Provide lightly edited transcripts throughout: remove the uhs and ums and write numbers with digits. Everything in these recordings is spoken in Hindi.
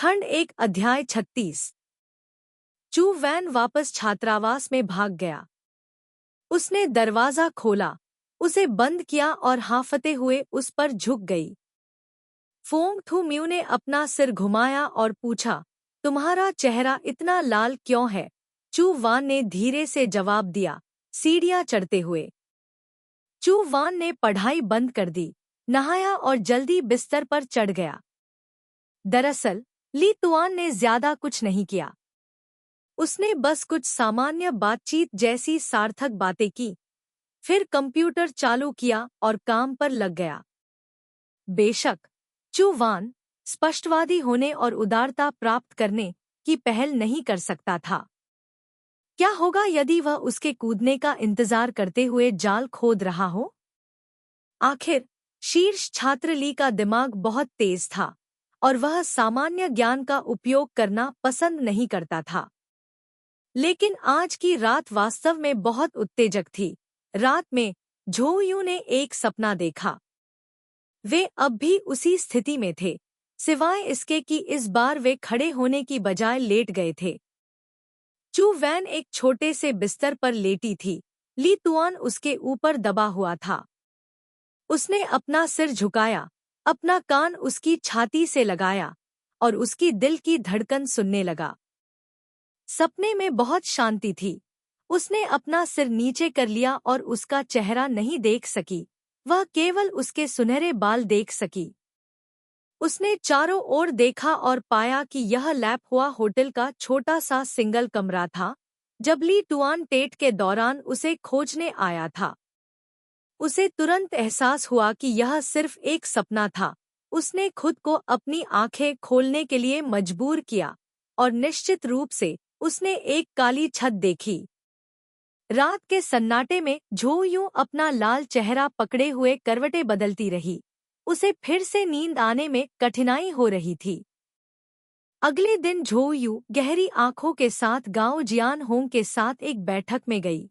खंड 1 अध्याय 36। चू वैन वापस छात्रावास में भाग गया। उसने दरवाजा खोला, उसे बंद किया और हांफते हुए उस पर झुक गई। फोंग थू म्यू ने अपना सिर घुमाया और पूछा, तुम्हारा चेहरा इतना लाल क्यों है? चू वान ने धीरे से जवाब दिया, सीढ़ियां चढ़ते हुए। चू वान ने पढ़ाई बंद कर दी, नहाया और जल्दी बिस्तर पर चढ़ गया। दरअसल ली तुआन ने ज्यादा कुछ नहीं किया। उसने बस कुछ सामान्य बातचीत जैसी सार्थक बातें की, फिर कंप्यूटर चालू किया और काम पर लग गया। बेशक चू वान स्पष्टवादी होने और उदारता प्राप्त करने की पहल नहीं कर सकता था। क्या होगा यदि वह उसके कूदने का इंतजार करते हुए जाल खोद रहा हो? आखिर शीर्ष छात्र ली का दिमाग बहुत तेज था और वह सामान्य ज्ञान का उपयोग करना पसंद नहीं करता था। लेकिन आज की रात वास्तव में बहुत उत्तेजक थी। रात में झोयू ने एक सपना देखा। वे अब भी उसी स्थिति में थे, सिवाय इसके कि इस बार वे खड़े होने की बजाय लेट गए थे। चू वैन एक छोटे से बिस्तर पर लेटी थी, ली तुआन उसके ऊपर दबा हुआ था। उसने अपना सिर झुकाया, अपना कान उसकी छाती से लगाया और उसकी दिल की धड़कन सुनने लगा। सपने में बहुत शांति थी। उसने अपना सिर नीचे कर लिया और उसका चेहरा नहीं देख सकी, वह केवल उसके सुनहरे बाल देख सकी। उसने चारों ओर देखा और पाया कि यह लैप हुआ होटल का छोटा सा सिंगल कमरा था, जब ली टुआन टेट के दौरान उसे खोजने आया था। उसे तुरंत एहसास हुआ कि यह सिर्फ एक सपना था। उसने खुद को अपनी आंखें खोलने के लिए मजबूर किया और निश्चित रूप से उसने एक काली छत देखी। रात के सन्नाटे में झोयू अपना लाल चेहरा पकड़े हुए करवटें बदलती रही। उसे फिर से नींद आने में कठिनाई हो रही थी। अगले दिन झोयू गहरी आंखों के साथ गांव जियान होंग के साथ एक बैठक में गई।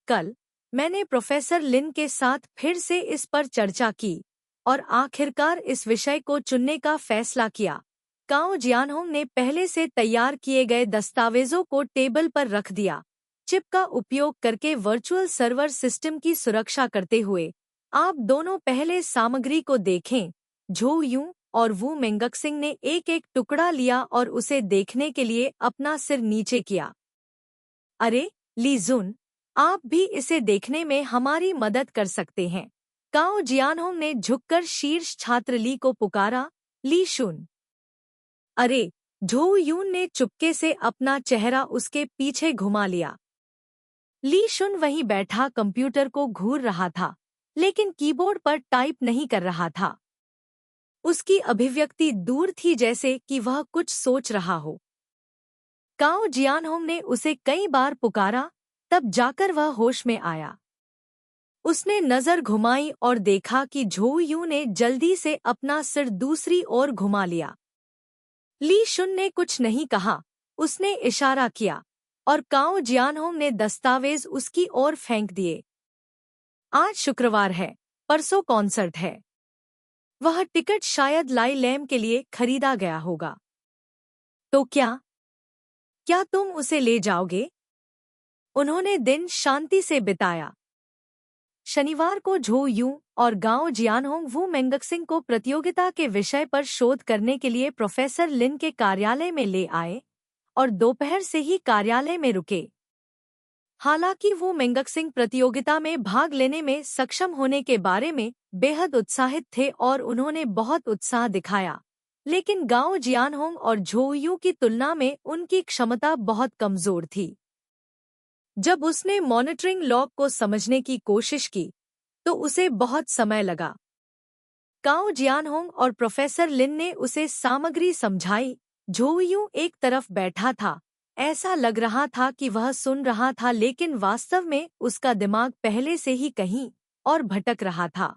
कल मैंने प्रोफेसर लिन के साथ फिर से इस पर चर्चा की और आखिरकार इस विषय को चुनने का फैसला किया। काओ जियानहोंग ने पहले से तैयार किए गए दस्तावेजों को टेबल पर रख दिया। चिप का उपयोग करके वर्चुअल सर्वर सिस्टम की सुरक्षा करते हुए आप दोनों पहले सामग्री को देखें। झो यूं और वू मेंगक्सिंग ने एक एक टुकड़ा लिया और उसे देखने के लिए अपना सिर नीचे किया। अरे ली जुन, आप भी इसे देखने में हमारी मदद कर सकते हैं। काओ जियानहोंग ने झुककर शीर्ष छात्र ली को पुकारा। ली शुन। अरे, झो यून ने चुपके से अपना चेहरा उसके पीछे घुमा लिया। ली शुन वहीं बैठा कंप्यूटर को घूर रहा था, लेकिन कीबोर्ड पर टाइप नहीं कर रहा था। उसकी अभिव्यक्ति दूर थी, जैसे कि वह कुछ सोच रहा हो। काओ जियानहोंग ने उसे कई बार पुकारा, तब जाकर वह होश में आया। उसने नजर घुमाई और देखा कि झो यू ने जल्दी से अपना सिर दूसरी ओर घुमा लिया। ली शुन ने कुछ नहीं कहा, उसने इशारा किया और काओ जियानहोंग ने दस्तावेज उसकी ओर फेंक दिए। आज शुक्रवार है, परसों कॉन्सर्ट है। वह टिकट शायद लाई लैम के लिए खरीदा गया होगा। तो क्या तुम उसे ले जाओगे? उन्होंने दिन शांति से बिताया। शनिवार को झो यूं और गाओ जियानहोंग वू मेंगक्सिंग को प्रतियोगिता के विषय पर शोध करने के लिए प्रोफेसर लिन के कार्यालय में ले आए और दोपहर से ही कार्यालय में रुके। हालांकि वो मेंगक्सिंग प्रतियोगिता में भाग लेने में सक्षम होने के बारे में बेहद उत्साहित थे और उन्होंने बहुत उत्साह दिखाया, लेकिन गाओ जियानहोंग और झो यू की तुलना में उनकी क्षमता बहुत कमजोर थी। जब उसने मॉनिटरिंग लॉग को समझने की कोशिश की, तो उसे बहुत समय लगा। काओ जियानहोंग और प्रोफेसर लिन ने उसे सामग्री समझाई। झो यू एक तरफ बैठा था, ऐसा लग रहा था कि वह सुन रहा था, लेकिन वास्तव में उसका दिमाग पहले से ही कहीं और भटक रहा था।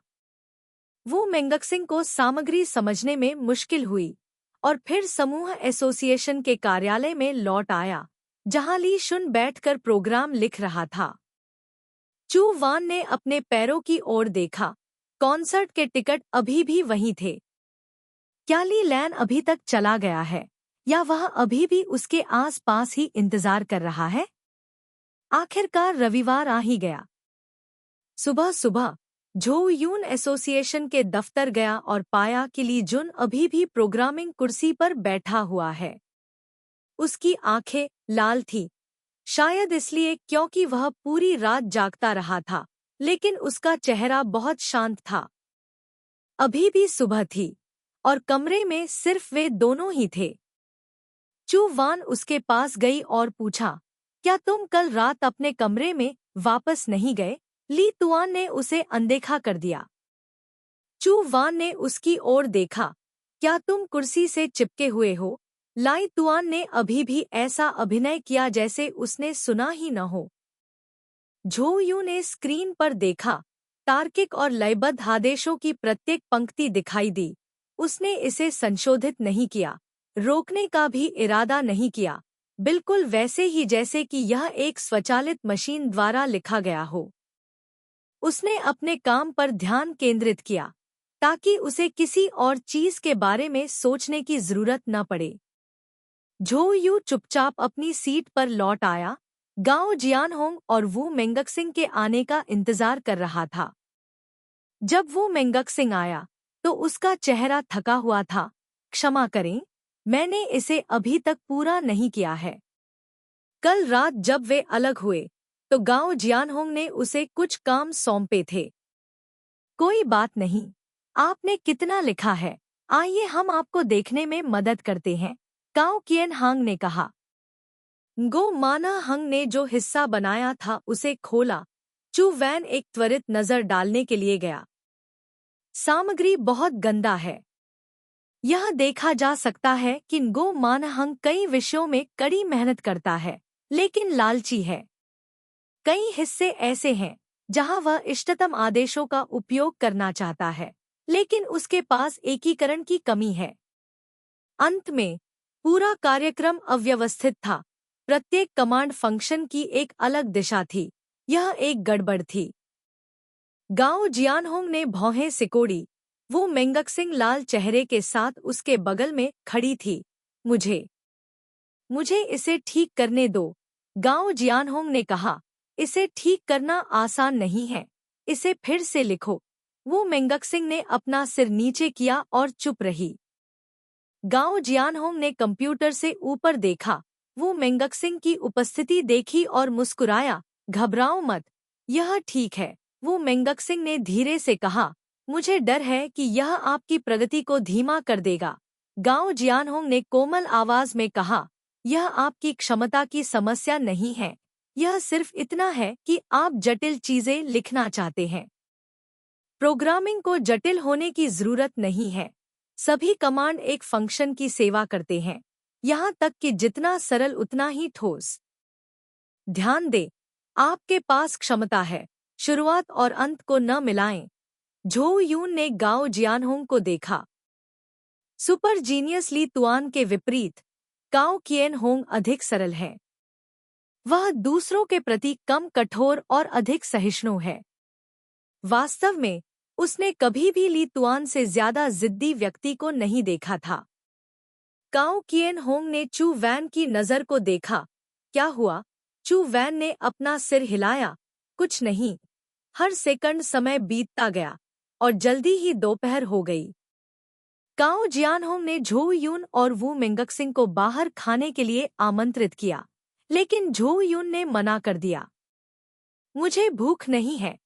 वो मेंगक्सिंग को सामग्री समझने में मुश्किल हुई और फिर समूह एसोसिएशन के कार्यालय में लौट आया, जहां ली शुन बैठकर प्रोग्राम लिख रहा था। चू वान ने अपने पैरों की ओर देखा। कॉन्सर्ट के टिकट अभी भी वहीं थे। क्या ली लैन अभी तक चला गया है या वह अभी भी उसके आस-पास ही इंतजार कर रहा है? आखिरकार रविवार आ ही गया। सुबह सुबह झो यून एसोसिएशन के दफ्तर गया और पाया कि ली जुन अभी भी प्रोग्रामिंग कुर्सी पर बैठा हुआ है। उसकी आंखें लाल थीं, शायद इसलिए क्योंकि वह पूरी रात जागता रहा था, लेकिन उसका चेहरा बहुत शांत था। अभी भी सुबह थी और कमरे में सिर्फ वे दोनों ही थे। चू वान उसके पास गई और पूछा, क्या तुम कल रात अपने कमरे में वापस नहीं गए? ली तुआन ने उसे अनदेखा कर दिया। चू वान ने उसकी ओर देखा, क्या तुम कुर्सी से चिपके हुए हो? लाई तुआन ने अभी भी ऐसा अभिनय किया जैसे उसने सुना ही न हो। झो यू ने स्क्रीन पर देखा, तार्किक और लयबद्ध आदेशों की प्रत्येक पंक्ति दिखाई दी। उसने इसे संशोधित नहीं किया, रोकने का भी इरादा नहीं किया, बिल्कुल वैसे ही जैसे कि यह एक स्वचालित मशीन द्वारा लिखा गया हो। उसने अपने काम पर ध्यान केंद्रित किया, ताकि उसे किसी और चीज के बारे में सोचने की जरूरत न पड़े। झो यू चुपचाप अपनी सीट पर लौट आया, गाओ जियानहोंग और वू मेंगकसिंग के आने का इंतजार कर रहा था। जब वू मेंगकसिंग आया, तो उसका चेहरा थका हुआ था। क्षमा करें, मैंने इसे अभी तक पूरा नहीं किया है। कल रात जब वे अलग हुए, तो गाओ जियानहोंग ने उसे कुछ काम सौंपे थे। कोई बात नहीं, आपने कितना लिखा है, आइए हम आपको देखने में मदद करते हैं, गाओ कियन हांग ने कहा। गो माना हंग ने जो हिस्सा बनाया था उसे खोला। चू वैन एक त्वरित नजर डालने के लिए गया। सामग्री बहुत गंदा है। यह देखा जा सकता है कि गो माना हंग कई विषयों में कड़ी मेहनत करता है, लेकिन लालची है। कई हिस्से ऐसे हैं जहां वह इष्टतम आदेशों का उपयोग करना चाहता है, लेकिन उसके पास एकीकरण की कमी है। अंत में पूरा कार्यक्रम अव्यवस्थित था। प्रत्येक कमांड फंक्शन की एक अलग दिशा थी। यह एक गड़बड़ थी। गाओ जियानहोंग ने भौहें सिकोड़ी। वो मेंगकसिंग लाल चेहरे के साथ उसके बगल में खड़ी थी। मुझे इसे ठीक करने दो, गाओ जियानहोंग ने कहा। इसे ठीक करना आसान नहीं है, इसे फिर से लिखो। वो मेंगकसिंग ने अपना सिर नीचे किया और चुप रही। गाओ जियानहोंग ने कंप्यूटर से ऊपर देखा। वो मेंगकसिंग की उपस्थिति देखी और मुस्कुराया। घबराओ मत, यह ठीक है, वो मेंगकसिंग ने धीरे से कहा। मुझे डर है कि यह आपकी प्रगति को धीमा कर देगा, गाओ जियानहोंग ने कोमल आवाज में कहा। यह आपकी क्षमता की समस्या नहीं है, यह सिर्फ इतना है कि आप जटिल चीजें लिखना चाहते हैं। प्रोग्रामिंग को जटिल होने की जरूरत नहीं है। सभी कमांड एक फंक्शन की सेवा करते हैं, यहाँ तक कि जितना सरल उतना ही ठोस। ध्यान दें, आपके पास क्षमता है, शुरुआत और अंत को न मिलाएं। झो यून ने गाओ जियानहोंग को देखा। सुपर जीनियस ली तुआन के विपरीत, गाओ कियन होंग अधिक सरल है। वह दूसरों के प्रति कम कठोर और अधिक सहिष्णु है। वास्तव में उसने कभी भी ली तुआन से ज्यादा जिद्दी व्यक्ति को नहीं देखा था। गाओ कियन होंग ने चू वैन की नजर को देखा। क्या हुआ? चू वैन ने अपना सिर हिलाया। कुछ नहीं। हर सेकंड समय बीतता गया और जल्दी ही दोपहर हो गई। गाओ जियानहोंग ने झो यून और वू मेंगकसिंग को बाहर खाने के लिए आमंत्रित किया, लेकिन झो यून ने मना कर दिया। मुझे भूख नहीं है,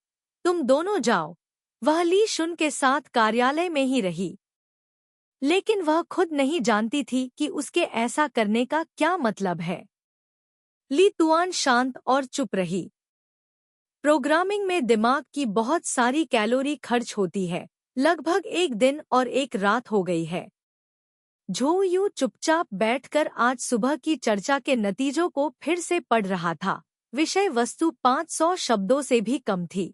तुम दोनों जाओ। वह ली शुन के साथ कार्यालय में ही रही, लेकिन वह खुद नहीं जानती थी कि उसके ऐसा करने का क्या मतलब है। ली तुआन शांत और चुप रही। प्रोग्रामिंग में दिमाग की बहुत सारी कैलोरी खर्च होती है। लगभग एक दिन और एक रात हो गई है। झो यू चुपचाप बैठकर आज सुबह की चर्चा के नतीजों को फिर से पढ़ रहा था। विषय वस्तु 500 शब्दों से भी कम थी,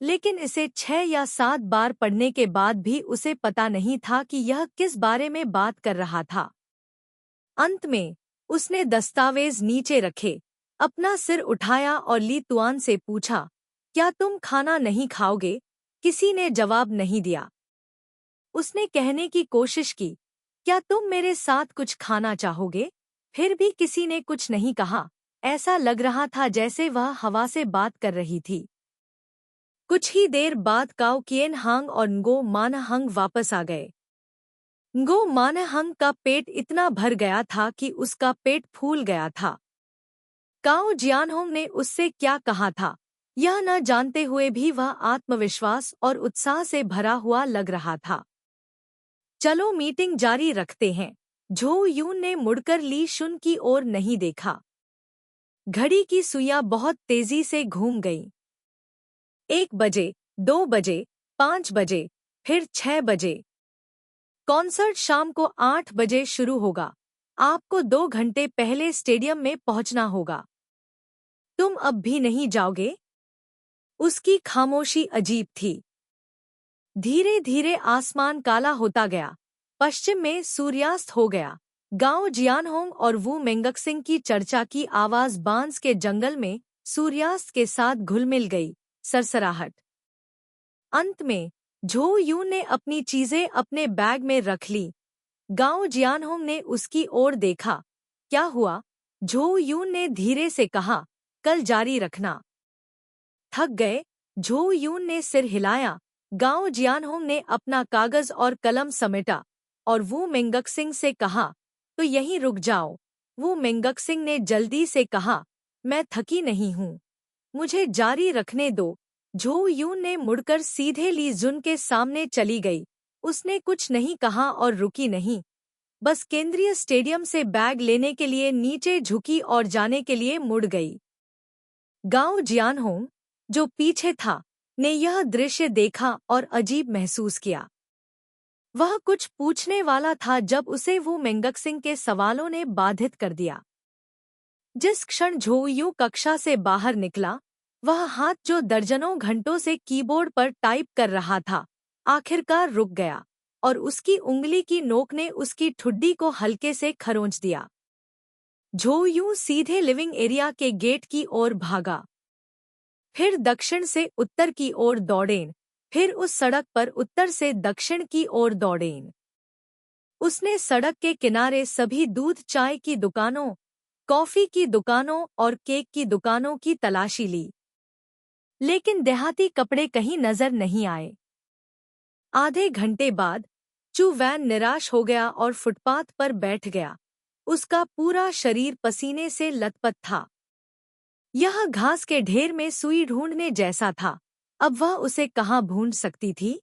लेकिन इसे 6 या 7 बार पढ़ने के बाद भी उसे पता नहीं था कि यह किस बारे में बात कर रहा था। अंत में उसने दस्तावेज नीचे रखे, अपना सिर उठाया और ली तुआन से पूछा, क्या तुम खाना नहीं खाओगे? किसी ने जवाब नहीं दिया। उसने कहने की कोशिश की, क्या तुम मेरे साथ कुछ खाना चाहोगे? फिर भी किसी ने कुछ नहीं कहा। ऐसा लग रहा था जैसे वह हवा से बात कर रही थी। कुछ ही देर बाद काओ किएनहांग और ngो मानहंग वापस आ गए। ngो मानहंग का पेट इतना भर गया था कि उसका पेट फूल गया था। काओ जियानहोंग ने उससे क्या कहा था, यह न जानते हुए भी वह आत्मविश्वास और उत्साह से भरा हुआ लग रहा था। चलो मीटिंग जारी रखते हैं। झो यून ने मुड़कर ली शुन की ओर नहीं देखा। घड़ी की सुइयां बहुत तेजी से घूम गईं। 1 बजे, 2 बजे, 5 बजे, फिर 6 बजे। कॉन्सर्ट शाम को 8 बजे शुरू होगा। आपको 2 घंटे पहले स्टेडियम में पहुंचना होगा। तुम अब भी नहीं जाओगे? उसकी खामोशी अजीब थी। धीरे धीरे आसमान काला होता गया। पश्चिम में सूर्यास्त हो गया। गांव जियानहोंग और वू मेंगक्सिंग की चर्चा की आवाज बांस के जंगल में सूर्यास्त के साथ घुल-मिल गई। सरसराहट। अंत में झो यून ने अपनी चीजें अपने बैग में रख ली। गांव जियानहोंग ने उसकी ओर देखा। क्या हुआ? झो यून ने धीरे से कहा, कल जारी रखना। थक गए? झो यून ने सिर हिलाया। गांव जियानहोंग ने अपना कागज और कलम समेटा और वू मेंगक्सिंग से कहा, तो यहीं रुक जाओ। वू मेंगक्सिंग ने जल्दी से कहा, मैं थकी नहीं हूँ, मुझे जारी रखने दो। झो यून ने मुड़कर सीधे ली जुन के सामने चली गई। उसने कुछ नहीं कहा और रुकी नहीं, बस केंद्रीय स्टेडियम से बैग लेने के लिए नीचे झुकी और जाने के लिए मुड़ गई। गांव जियानहोंग, जो पीछे था, ने यह दृश्य देखा और अजीब महसूस किया। वह कुछ पूछने वाला था जब उसे वू मेंगक्सिंग के सवालों ने बाधित कर दिया। जिस क्षण झो यू कक्षा से बाहर निकला, वह हाथ जो दर्जनों घंटों से कीबोर्ड पर टाइप कर रहा था, आखिरकार रुक गया और उसकी उंगली की नोक ने उसकी ठुड्डी को हल्के से खरोंच दिया। झो यू सीधे लिविंग एरिया के गेट की ओर भागा। फिर दक्षिण से उत्तर की ओर दौड़ेन, फिर उस सड़क पर उत्तर से दक्षिण की ओर दौड़ेन। उसने सड़क के किनारे सभी दूध चाय की दुकानों, कॉफी की दुकानों और केक की दुकानों की तलाशी ली, लेकिन देहाती कपड़े कहीं नजर नहीं आए। आधे घंटे बाद चू वैन निराश हो गया और फुटपाथ पर बैठ गया। उसका पूरा शरीर पसीने से लथपथ था। यह घास के ढेर में सुई ढूंढने जैसा था। अब वह उसे कहाँ ढूंढ सकती थी?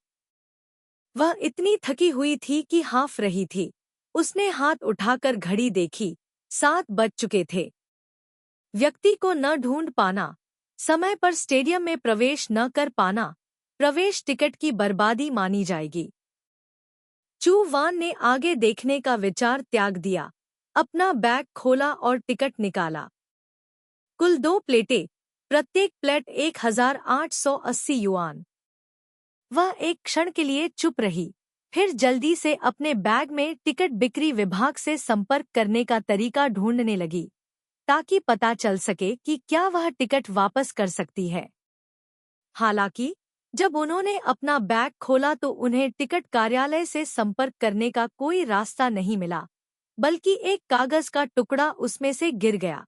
वह इतनी थकी हुई थी कि हाँफ रही थी। उसने हाथ उठाकर घड़ी देखी। 7 बज चुके थे। व्यक्ति को न ढूंढ पाना, समय पर स्टेडियम में प्रवेश न कर पाना, प्रवेश टिकट की बर्बादी मानी जाएगी। चू वान ने आगे देखने का विचार त्याग दिया। अपना बैग खोला और टिकट निकाला। कुल 2 प्लेटें, प्रत्येक प्लेट 1880 युआन। वह एक क्षण के लिए चुप रही, फिर जल्दी से अपने बैग में टिकट बिक्री विभाग से संपर्क करने का तरीका ढूंढने लगी, ताकि पता चल सके कि क्या वह टिकट वापस कर सकती है। हालांकि जब उन्होंने अपना बैग खोला तो उन्हें टिकट कार्यालय से संपर्क करने का कोई रास्ता नहीं मिला, बल्कि एक कागज का टुकड़ा उसमें से गिर गया।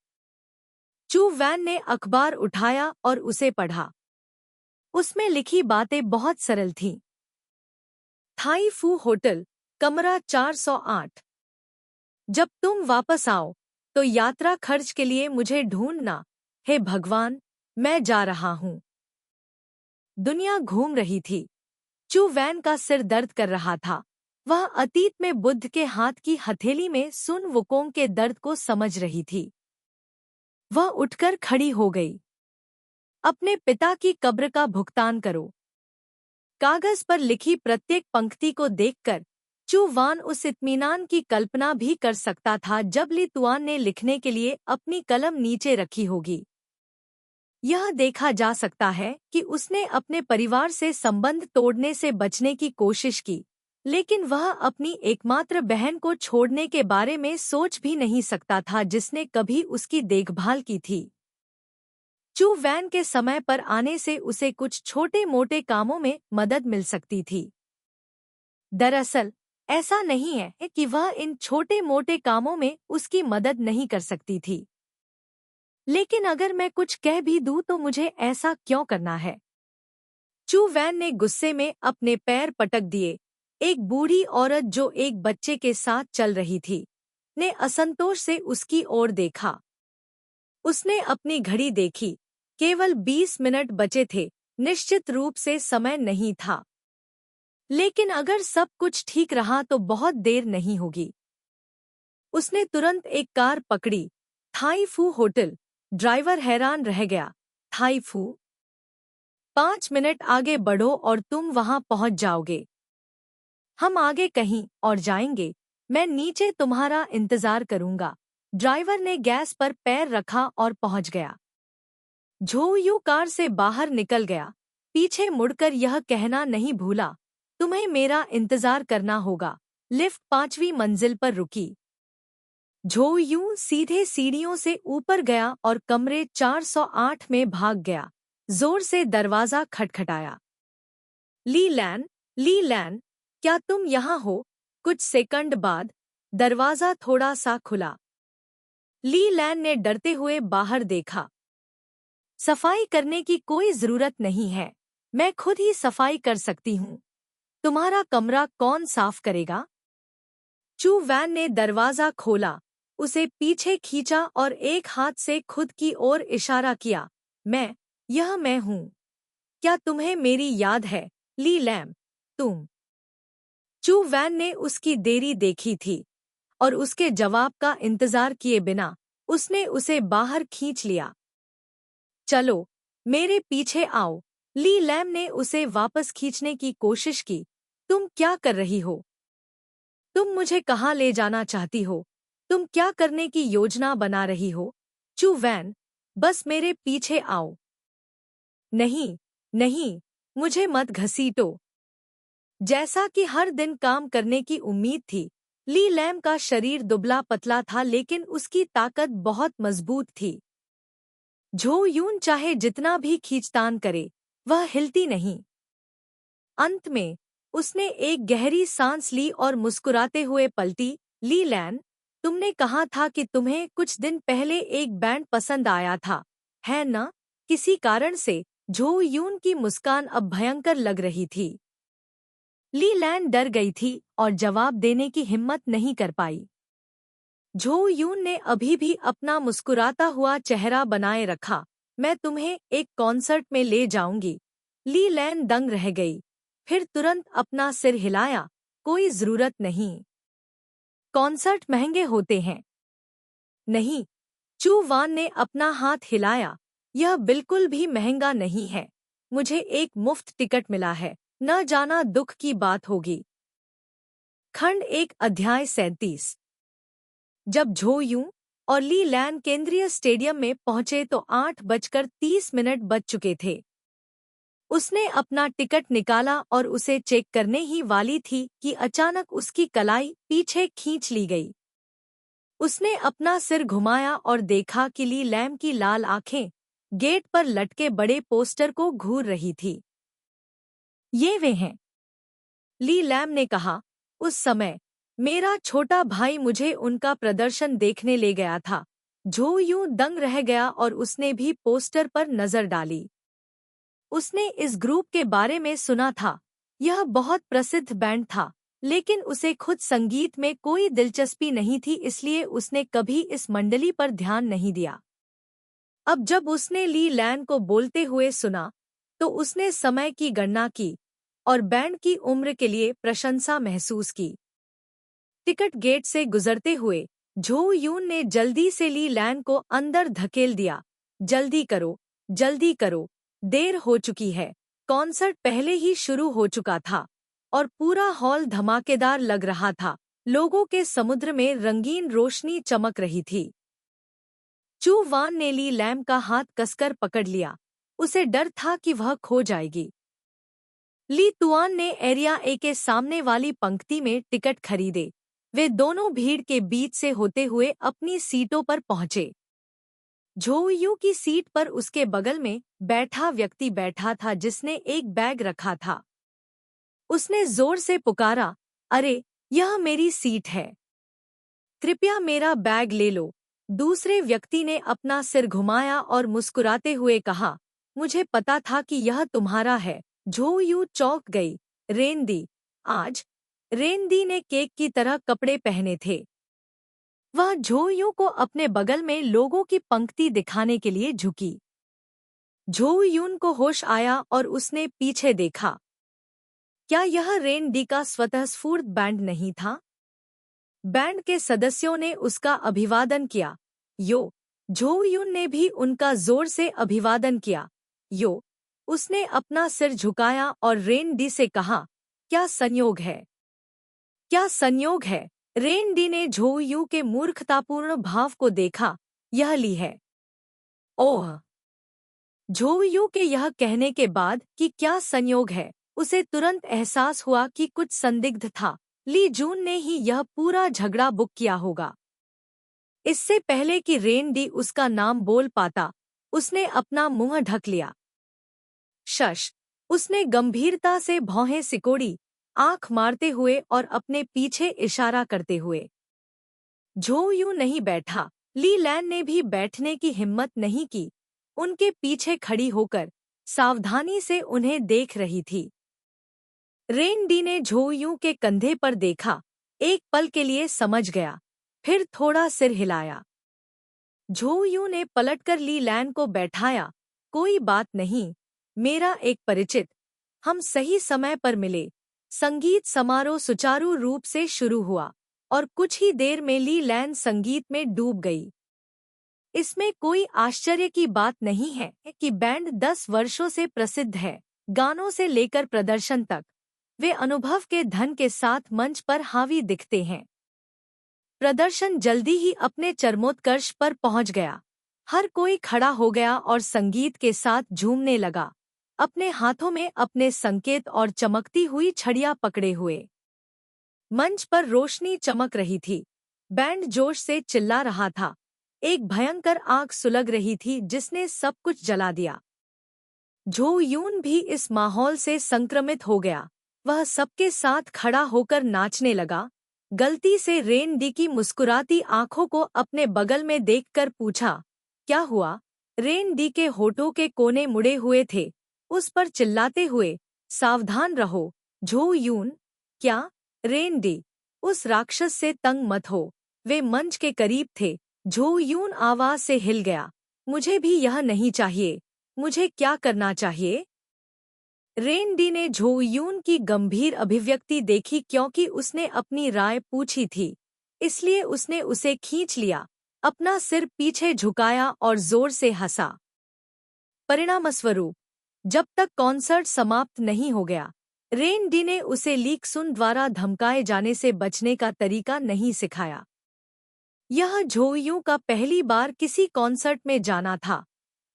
चू वैन ने अखबार उठाया और उसे पढ़ा। उसमें लिखी बातें बहुत सरल थीं। थाई फू होटल, कमरा 408। जब तुम वापस आओ तो यात्रा खर्च के लिए मुझे ढूंढना। हे भगवान, मैं जा रहा हूँ। दुनिया घूम रही थी। चू वैन का सिर दर्द कर रहा था। वह अतीत में बुद्ध के हाथ की हथेली में सुन वुकोंग के दर्द को समझ रही थी। वह उठकर खड़ी हो गई। अपने पिता की कब्र का भुगतान करो। कागज पर लिखी प्रत्येक पंक्ति को देखकर चू वान उस इत्मीनान की कल्पना भी कर सकता था जब ली तुआन ने लिखने के लिए अपनी कलम नीचे रखी होगी। यह देखा जा सकता है कि उसने अपने परिवार से संबंध तोड़ने से बचने की कोशिश की, लेकिन वह अपनी एकमात्र बहन को छोड़ने के बारे में सोच भी नहीं सकता था जिसने कभी उसकी देखभाल की थी। चू वैन के समय पर आने से उसे कुछ छोटे मोटे कामों में मदद मिल सकती थी। दरअसल ऐसा नहीं है कि वह इन छोटे मोटे कामों में उसकी मदद नहीं कर सकती थी, लेकिन अगर मैं कुछ कह भी दूं तो मुझे ऐसा क्यों करना है? चू वैन ने गुस्से में अपने पैर पटक दिए। एक बूढ़ी औरत जो एक बच्चे के साथ चल रही थी, ने असंतोष से उसकी ओर देखा। उसने अपनी घड़ी देखी। केवल 20 मिनट बचे थे। निश्चित रूप से समय नहीं था, लेकिन अगर सब कुछ ठीक रहा तो बहुत देर नहीं होगी। उसने तुरंत एक कार पकड़ी। थाई फू होटल। ड्राइवर हैरान रह गया। थाई फू, 5 मिनट आगे बढ़ो और तुम वहां पहुंच जाओगे। हम आगे कहीं और जाएंगे। मैं नीचे तुम्हारा इंतजार करूंगा। ड्राइवर ने गैस पर पैर रखा और पहुंच गया। झोयू कार से बाहर निकल गया। पीछे मुड़कर यह कहना नहीं भूला, तुम्हें मेरा इंतजार करना होगा। लिफ्ट 5वीं मंजिल पर रुकी। झोयू सीधे सीढ़ियों से ऊपर गया और कमरे 408 में भाग गया। जोर से दरवाजा खटखटाया। ली लैन, क्या तुम यहाँ हो? कुछ सेकंड बाद दरवाजा थोड़ा सा खुला। ली लैन ने डरते हुए बाहर देखा। सफाई करने की कोई जरूरत नहीं है, मैं खुद ही सफाई कर सकती हूँ। तुम्हारा कमरा कौन साफ करेगा? चू वैन ने दरवाजा खोला, उसे पीछे खींचा और एक हाथ से खुद की ओर इशारा किया। यह मैं हूँ। क्या तुम्हें मेरी याद है, ली लैम? तुम? चू वैन ने उसकी देरी देखी थी और उसके जवाब का इंतजार किए बिना उसने उसे बाहर खींच लिया। चलो, मेरे पीछे आओ। ली लैम ने उसे वापस खींचने की कोशिश की। तुम क्या कर रही हो? तुम मुझे कहाँ ले जाना चाहती हो? तुम क्या करने की योजना बना रही हो? चू वैन, बस मेरे पीछे आओ। नहीं, नहीं, मुझे मत घसीटो। जैसा कि हर दिन काम करने की उम्मीद थी, ली लैम का शरीर दुबला पतला था, लेकिन उसकी ताकत बहुत मजबूत थी। झो यून चाहे जितना भी खींचतान करे, वह हिलती नहीं। अंत में उसने एक गहरी सांस ली और मुस्कुराते हुए पलटी। ली लैन, तुमने कहा था कि तुम्हें कुछ दिन पहले एक बैंड पसंद आया था, है ना? किसी कारण से झो यून की मुस्कान अब भयंकर लग रही थी। ली लैन डर गई थी और जवाब देने की हिम्मत नहीं कर पाई। झो यून ने अभी भी अपना मुस्कुराता हुआ चेहरा बनाए रखा। मैं तुम्हें एक कॉन्सर्ट में ले जाऊंगी। ली लैन दंग रह गई, फिर तुरंत अपना सिर हिलाया। कोई जरूरत नहीं। कॉन्सर्ट महंगे होते हैं। नहीं, चू वान ने अपना हाथ हिलाया। यह बिल्कुल भी महंगा नहीं है। मुझे एक मुफ्त टिकट मिला है, न जाना दुख की बात होगी। खंड 1 अध्याय 37। जब झो यूं और ली लैन केंद्रीय स्टेडियम में पहुंचे तो 8:30 बज चुके थे। उसने अपना टिकट निकाला और उसे चेक करने ही वाली थी कि अचानक उसकी कलाई पीछे खींच ली गई। उसने अपना सिर घुमाया और देखा कि ली लैम की लाल आंखें गेट पर लटके बड़े पोस्टर को घूर रही थी। ये वे हैं, ली लैम ने कहा। उस समय मेरा छोटा भाई मुझे उनका प्रदर्शन देखने ले गया था। झो यूं दंग रह गया और उसने भी पोस्टर पर नजर डाली। उसने इस ग्रुप के बारे में सुना था। यह बहुत प्रसिद्ध बैंड था, लेकिन उसे खुद संगीत में कोई दिलचस्पी नहीं थी, इसलिए उसने कभी इस मंडली पर ध्यान नहीं दिया। अब जब उसने ली लैन को बोलते हुए सुना, तो उसने समय की गणना की और बैंड की उम्र के लिए प्रशंसा महसूस की। टिकट गेट से गुजरते हुए झो यून ने जल्दी से ली लैन को अंदर धकेल दिया। जल्दी करो, जल्दी करो, देर हो चुकी है। कॉन्सर्ट पहले ही शुरू हो चुका था और पूरा हॉल धमाकेदार लग रहा था। लोगों के समुद्र में रंगीन रोशनी चमक रही थी। चू वान ने ली लैम का हाथ कसकर पकड़ लिया। उसे डर था कि वह खो जाएगी। ली तुआन ने एरिया ए के सामने वाली पंक्ति में टिकट खरीदे। वे दोनों भीड़ के बीच से होते हुए अपनी सीटों पर पहुंचे। झो यू की सीट पर उसके बगल में बैठा व्यक्ति बैठा था जिसने एक बैग रखा था। उसने जोर से पुकारा, अरे, यह मेरी सीट है। कृपया मेरा बैग ले लो। दूसरे व्यक्ति ने अपना सिर घुमाया और मुस्कुराते हुए कहा, मुझे पता था कि यह तुम्हारा है। झो यू चौंक गई। रेंदी, आज? रेंदी ने केक की तरह कपड़े पहने थे। वह झो यू को अपने बगल में लोगों की पंक्ति दिखाने के लिए झुकी। झो यून को होश आया और उसने पीछे देखा। क्या यह रेंडी का स्वतःस्फूर्त बैंड नहीं था? बैंड के सदस्यों ने उसका अभिवादन किया। यो, झो यून ने भी उनका जोर से अभिवादन किया। यो, उसने अपना सिर झुकाया और रेंडी से कहा, क्या संयोग है? क्या संयोग है? रेंडी ने झो यू के मूर्खतापूर्ण भाव को देखा। यह ली है। ओह! झो यू के यह कहने के बाद कि क्या संयोग है, उसे तुरंत एहसास हुआ कि कुछ संदिग्ध था। ली जून ने ही यह पूरा झगड़ा बुक किया होगा। इससे पहले कि रेंडी उसका नाम बोल पाता, उसने अपना मुंह ढक लिया। शश, उसने गंभीरता से भौहें सिकोड़ी, आंख मारते हुए और अपने पीछे इशारा करते हुए। झो यू नहीं बैठा। ली लैन ने भी बैठने की हिम्मत नहीं की। उनके पीछे खड़ी होकर सावधानी से उन्हें देख रही थी। रेंडी ने झो यू के कंधे पर देखा, एक पल के लिए समझ गया, फिर थोड़ा सिर हिलाया। झो यू ने पलटकर ली लैन को बैठाया। कोई बात नहीं, मेरा एक परिचित। हम सही समय पर मिले। संगीत समारोह सुचारू रूप से शुरू हुआ और कुछ ही देर में ली लैन संगीत में डूब गई। इसमें कोई आश्चर्य की बात नहीं है कि बैंड 10 वर्षों से प्रसिद्ध है। गानों से लेकर प्रदर्शन तक वे अनुभव के धन के साथ मंच पर हावी दिखते हैं। प्रदर्शन जल्दी ही अपने चरमोत्कर्ष पर पहुंच गया। हर कोई खड़ा हो गया और संगीत के साथ झूमने लगा, अपने हाथों में अपने संकेत और चमकती हुई छड़ियां पकड़े हुए। मंच पर रोशनी चमक रही थी। बैंड जोश से चिल्ला रहा था। एक भयंकर आग सुलग रही थी जिसने सब कुछ जला दिया। झो यून भी इस माहौल से संक्रमित हो गया। वह सबके साथ खड़ा होकर नाचने लगा। गलती से रेंडी की मुस्कुराती आंखों को अपने बगल में देखकर पूछा, क्या हुआ? रेंडी के होठों के कोने मुड़े हुए थे, उस पर चिल्लाते हुए, सावधान रहो, झो यून। क्या? रेंडी, उस राक्षस से तंग मत हो। वे मंच के करीब थे। झो यून आवाज से हिल गया। मुझे भी यह नहीं चाहिए। मुझे क्या करना चाहिए? रेंडी ने झो यून की गंभीर अभिव्यक्ति देखी क्योंकि उसने अपनी राय पूछी थी, इसलिए उसने उसे खींच लिया, अपना सिर पीछे झुकाया और जोर से हंसा। परिणामस्वरूप, जब तक कॉन्सर्ट समाप्त नहीं हो गया, रेंडी ने उसे ली क्सुन द्वारा धमकाए जाने से बचने का तरीका नहीं सिखाया। यह झो यू का पहली बार किसी कॉन्सर्ट में जाना था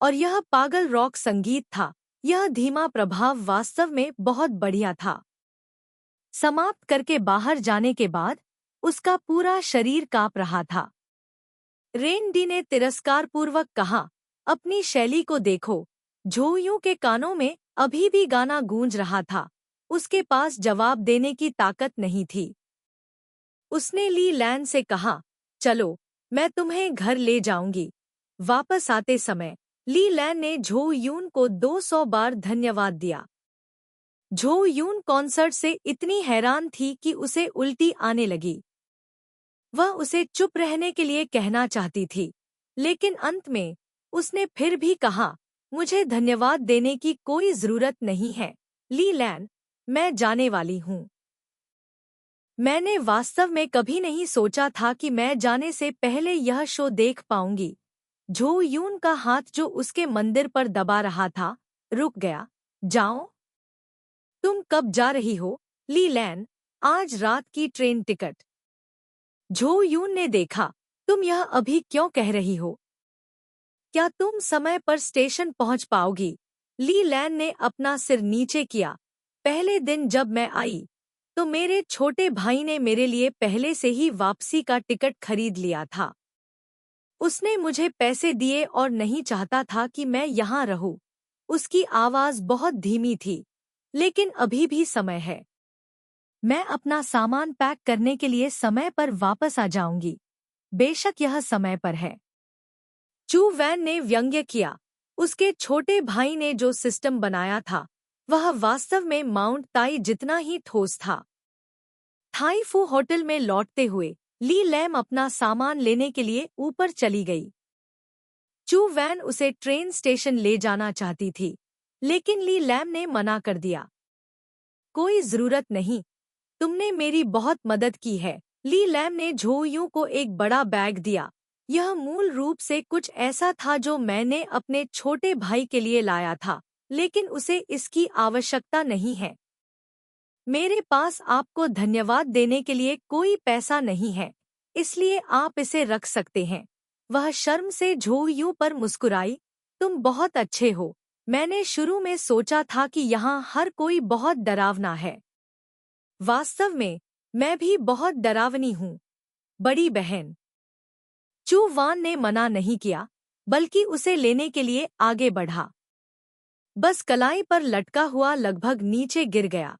और यह पागल रॉक संगीत था। यह धीमा प्रभाव वास्तव में बहुत बढ़िया था। समाप्त करके बाहर जाने के बाद उसका पूरा शरीर कांप रहा था। रेंडी ने तिरस्कारपूर्वक कहा, अपनी शैली को देखो। झो यू के कानों में अभी भी गाना गूंज रहा था। उसके पास जवाब देने की ताकत नहीं थी। उसने ली लैन से कहा, चलो, मैं तुम्हें घर ले जाऊंगी। वापस आते समय ली लैन ने झो यून को 200 बार धन्यवाद दिया। झो यून कॉन्सर्ट से इतनी हैरान थी कि उसे उल्टी आने लगी। वह उसे चुप रहने के लिए कहना चाहती थी, लेकिन अंत में उसने फिर भी कहा, मुझे धन्यवाद देने की कोई जरूरत नहीं है, ली लैन, मैं जाने वाली हूँ। मैंने वास्तव में कभी नहीं सोचा था कि मैं जाने से पहले यह शो देख पाऊंगी। झो यून का हाथ जो उसके मंदिर पर दबा रहा था, रुक गया। जाओ? तुम कब जा रही हो, ली लैन? आज रात की ट्रेन टिकट। झो यून ने देखा, तुम यह अभी क्यों कह रही हो? क्या तुम समय पर स्टेशन पहुंच पाओगी? ली लैन ने अपना सिर नीचे किया। पहले दिन जब मैं आई, तो मेरे छोटे भाई ने मेरे लिए पहले से ही वापसी का टिकट खरीद लिया था। उसने मुझे पैसे दिए और नहीं चाहता था कि मैं यहाँ रहूं। उसकी आवाज बहुत धीमी थी, लेकिन अभी भी समय है। मैं अपना सामान पैक करने के लिए समय पर वापस आ जाऊंगी। बेशक यह समय पर है। चू वैन ने व्यंग्य किया। उसके छोटे भाई ने जो सिस्टम बनाया था वह वास्तव में माउंट ताई जितना ही ठोस था। थाई फू होटल में लौटते हुए ली लैम अपना सामान लेने के लिए ऊपर चली गई। चू वैन उसे ट्रेन स्टेशन ले जाना चाहती थी, लेकिन ली लैम ने मना कर दिया। कोई जरूरत नहीं, तुमने मेरी बहुत मदद की है। ली लैम ने झोयू को एक बड़ा बैग दिया। यह मूल रूप से कुछ ऐसा था जो मैंने अपने छोटे भाई के लिए लाया था, लेकिन उसे इसकी आवश्यकता नहीं है। मेरे पास आपको धन्यवाद देने के लिए कोई पैसा नहीं है, इसलिए आप इसे रख सकते हैं। वह शर्म से झोयू पर मुस्कुराई। तुम बहुत अच्छे हो। मैंने शुरू में सोचा था कि यहाँ हर कोई बहुत डरावना है। वास्तव में मैं भी बहुत डरावनी हूँ, बड़ी बहन। चू वान ने मना नहीं किया, बल्कि उसे लेने के लिए आगे बढ़ा। बस कलाई पर लटका हुआ लगभग नीचे गिर गया।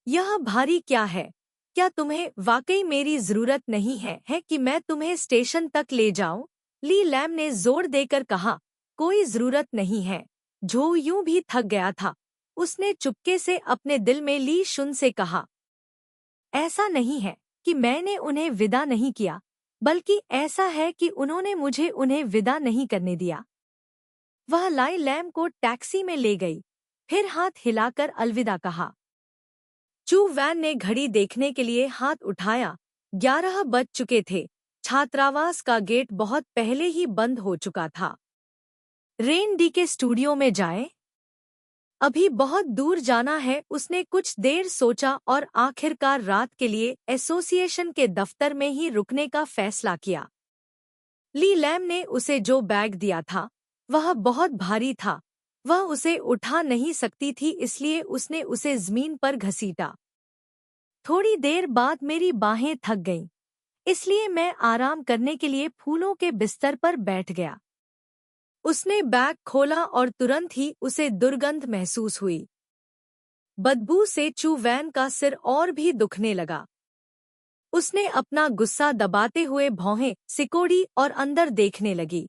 यह भारी क्या है? क्या तुम्हें वाकई मेरी जरूरत नहीं है कि मैं तुम्हें स्टेशन तक ले जाऊं? ली लैम ने जोर देकर कहा। कोई जरूरत नहीं है। झो यूं भी थक गया था। उसने चुपके से अपने दिल में ली शुन से कहा, ऐसा नहीं है कि मैंने उन्हें विदा नहीं किया, बल्कि ऐसा है कि उन्होंने मुझे उन्हें विदा नहीं करने दिया। वह लाई लैम को टैक्सी में ले गई, फिर हाथ हिलाकर अलविदा कहा। चू वैन ने घड़ी देखने के लिए हाथ उठाया। 11 बज चुके थे। छात्रावास का गेट बहुत पहले ही बंद हो चुका था। रेन डी के स्टूडियो में जाएं? अभी बहुत दूर जाना है। उसने कुछ देर सोचा और आखिरकार रात के लिए एसोसिएशन के दफ्तर में ही रुकने का फैसला किया। ली लैम ने उसे जो बैग दिया था वह बहुत भारी था। वह उसे उठा नहीं सकती थी, इसलिए उसने उसे जमीन पर घसीटा। थोड़ी देर बाद मेरी बाहें थक गईं, इसलिए मैं आराम करने के लिए फूलों के बिस्तर पर बैठ गया। उसने बैग खोला और तुरंत ही उसे दुर्गंध महसूस हुई। बदबू से चू वैन का सिर और भी दुखने लगा। उसने अपना गुस्सा दबाते हुए भौहें सिकोड़ी और अंदर देखने लगी।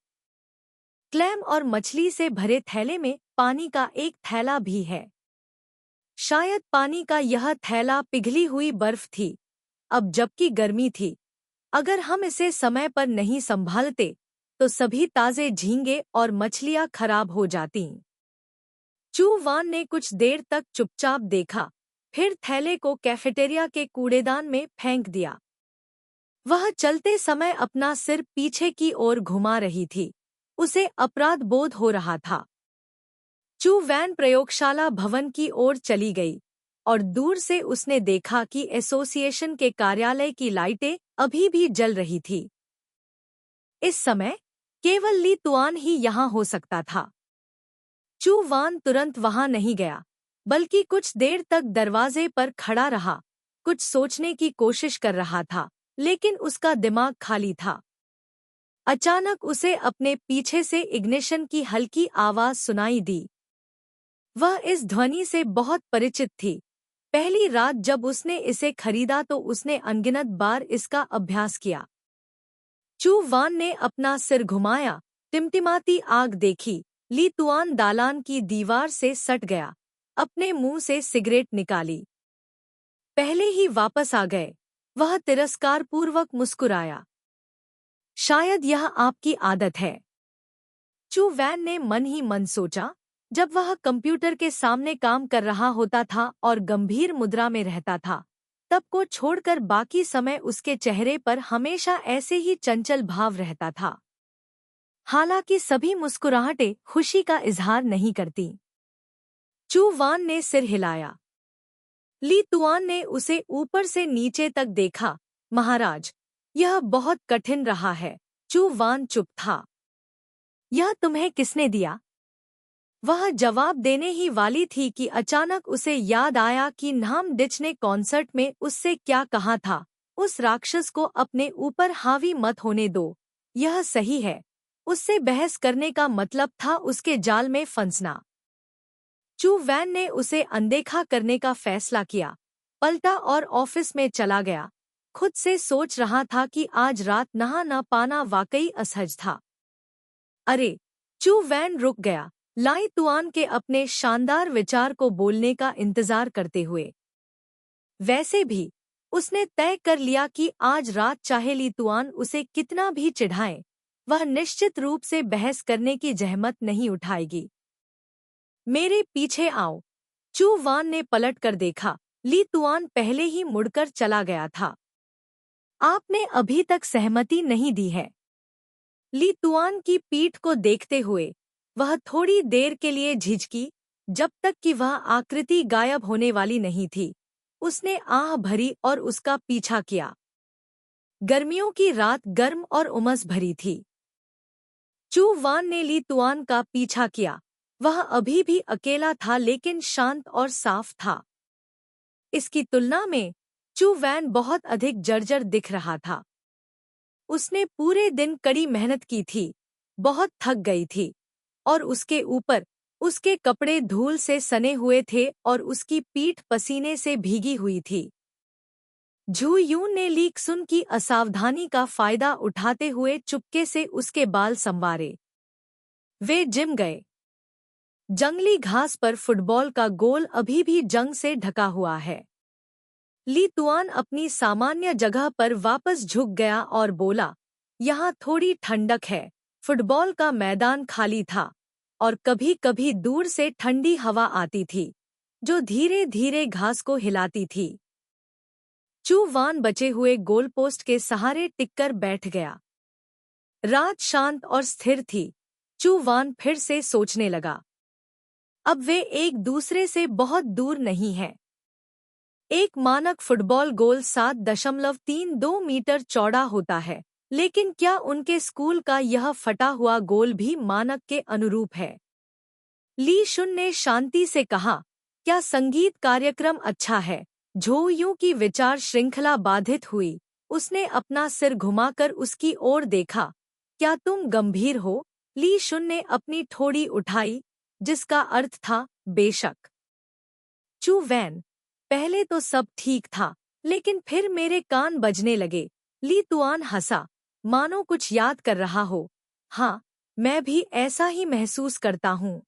क्लैम और मछली से भरे थैले में पानी का एक थैला भी है। शायद पानी का यह थैला पिघली हुई बर्फ थी। अब जबकि गर्मी थी, अगर हम इसे समय पर नहीं संभालते तो सभी ताजे झींगे और मछलियां खराब हो जातीं। चू वान ने कुछ देर तक चुपचाप देखा, फिर थैले को कैफेटेरिया के कूड़ेदान में फेंक दिया। वह चलते समय अपना सिर पीछे की ओर घुमा रही थी। उसे अपराध बोध हो रहा था। चू वैन प्रयोगशाला भवन की ओर चली गई और दूर से उसने देखा कि एसोसिएशन के कार्यालय की लाइटें अभी भी जल रही थी। इस समय केवल ली तुआन ही यहाँ हो सकता था। चू वान तुरंत वहां नहीं गया, बल्कि कुछ देर तक दरवाजे पर खड़ा रहा, कुछ सोचने की कोशिश कर रहा था, लेकिन उसका दिमाग खाली था। अचानक उसे अपने पीछे से इग्निशन की हल्की आवाज सुनाई दी। वह इस ध्वनि से बहुत परिचित थी। पहली रात जब उसने इसे खरीदा तो उसने अनगिनत बार इसका अभ्यास किया। चू वान ने अपना सिर घुमाया, टिमटिमाती आग देखी। ली तुआन दालान की दीवार से सट गया, अपने मुंह से सिगरेट निकाली। पहले ही वापस आ गए। वह तिरस्कारपूर्वक मुस्कुराया। शायद यह आपकी आदत है, चू वैन ने मन ही मन सोचा। जब वह कंप्यूटर के सामने काम कर रहा होता था और गंभीर मुद्रा में रहता था, तब को छोड़कर बाकी समय उसके चेहरे पर हमेशा ऐसे ही चंचल भाव रहता था। हालांकि सभी मुस्कुराहटें खुशी का इजहार नहीं करती। चू वान ने सिर हिलाया। ली तुआन ने उसे ऊपर से नीचे तक देखा। महाराज, यह बहुत कठिन रहा है। चू वान चुप था। यह तुम्हें किसने दिया? वह जवाब देने ही वाली थी कि अचानक उसे याद आया कि नाम डिच ने कॉन्सर्ट में उससे क्या कहा था, उस राक्षस को अपने ऊपर हावी मत होने दो। यह सही है। उससे बहस करने का मतलब था उसके जाल में फंसना। चू वैन ने उसे अनदेखा करने का फैसला किया, पलटा और ऑफिस में चला गया। खुद से सोच रहा था कि आज रात नहा न पाना वाकई असहज था। अरे, चू वैन रुक गया, लाई तुआन के अपने शानदार विचार को बोलने का इंतजार करते हुए। वैसे भी उसने तय कर लिया कि आज रात चाहे ली तुआन उसे कितना भी चिढ़ाए, वह निश्चित रूप से बहस करने की जहमत नहीं उठाएगी। मेरे पीछे आओ। चू वान ने पलट कर देखा, ली तुआन पहले ही मुड़कर चला गया था। आपने अभी तक सहमति नहीं दी है। ली तुआन की पीठ को देखते हुए वह थोड़ी देर के लिए झिझकी, जब तक कि वह आकृति गायब होने वाली नहीं थी। उसने आह भरी और उसका पीछा किया। गर्मियों की रात गर्म और उमस भरी थी। चू वान ने ली तुआन का पीछा किया। वह अभी भी अकेला था लेकिन शांत और साफ था। इसकी तुलना में चू वैन बहुत अधिक जर्जर दिख रहा था। उसने पूरे दिन कड़ी मेहनत की थी, बहुत थक गई थी, और उसके ऊपर उसके कपड़े धूल से सने हुए थे और उसकी पीठ पसीने से भीगी हुई थी। झू यून ने ली क्सुन की असावधानी का फायदा उठाते हुए चुपके से उसके बाल संवारे। वे जिम गए। जंगली घास पर फुटबॉल का गोल अभी भी जंग से ढका हुआ है। ली तुआन अपनी सामान्य जगह पर वापस झुक गया और बोला, यहाँ थोड़ी ठंडक है। फुटबॉल का मैदान खाली था और कभी-कभी दूर से ठंडी हवा आती थी, जो धीरे-धीरे घास को हिलाती थी। चू वान बचे हुए गोलपोस्ट के सहारे टिककर बैठ गया। रात शांत और स्थिर थी। चू वान फिर से सोचने लगा। अब वे एक दूसरे से बहुत दूर नहीं हैं। एक मानक फुटबॉल गोल 7.32 मीटर चौड़ा होता है, लेकिन क्या उनके स्कूल का यह फटा हुआ गोल भी मानक के अनुरूप है? ली शुन ने शांति से कहा, क्या संगीत कार्यक्रम अच्छा है? झो यूं की विचार श्रृंखला बाधित हुई। उसने अपना सिर घुमाकर उसकी ओर देखा। क्या तुम गंभीर हो? ली शुन ने अपनी ठोड़ी उठाई, जिसका अर्थ था बेशक। चू वैन, पहले तो सब ठीक था, लेकिन फिर मेरे कान बजने लगे। ली तुआन हंसा, मानो कुछ याद कर रहा हो। हाँ, मैं भी ऐसा ही महसूस करता हूँ।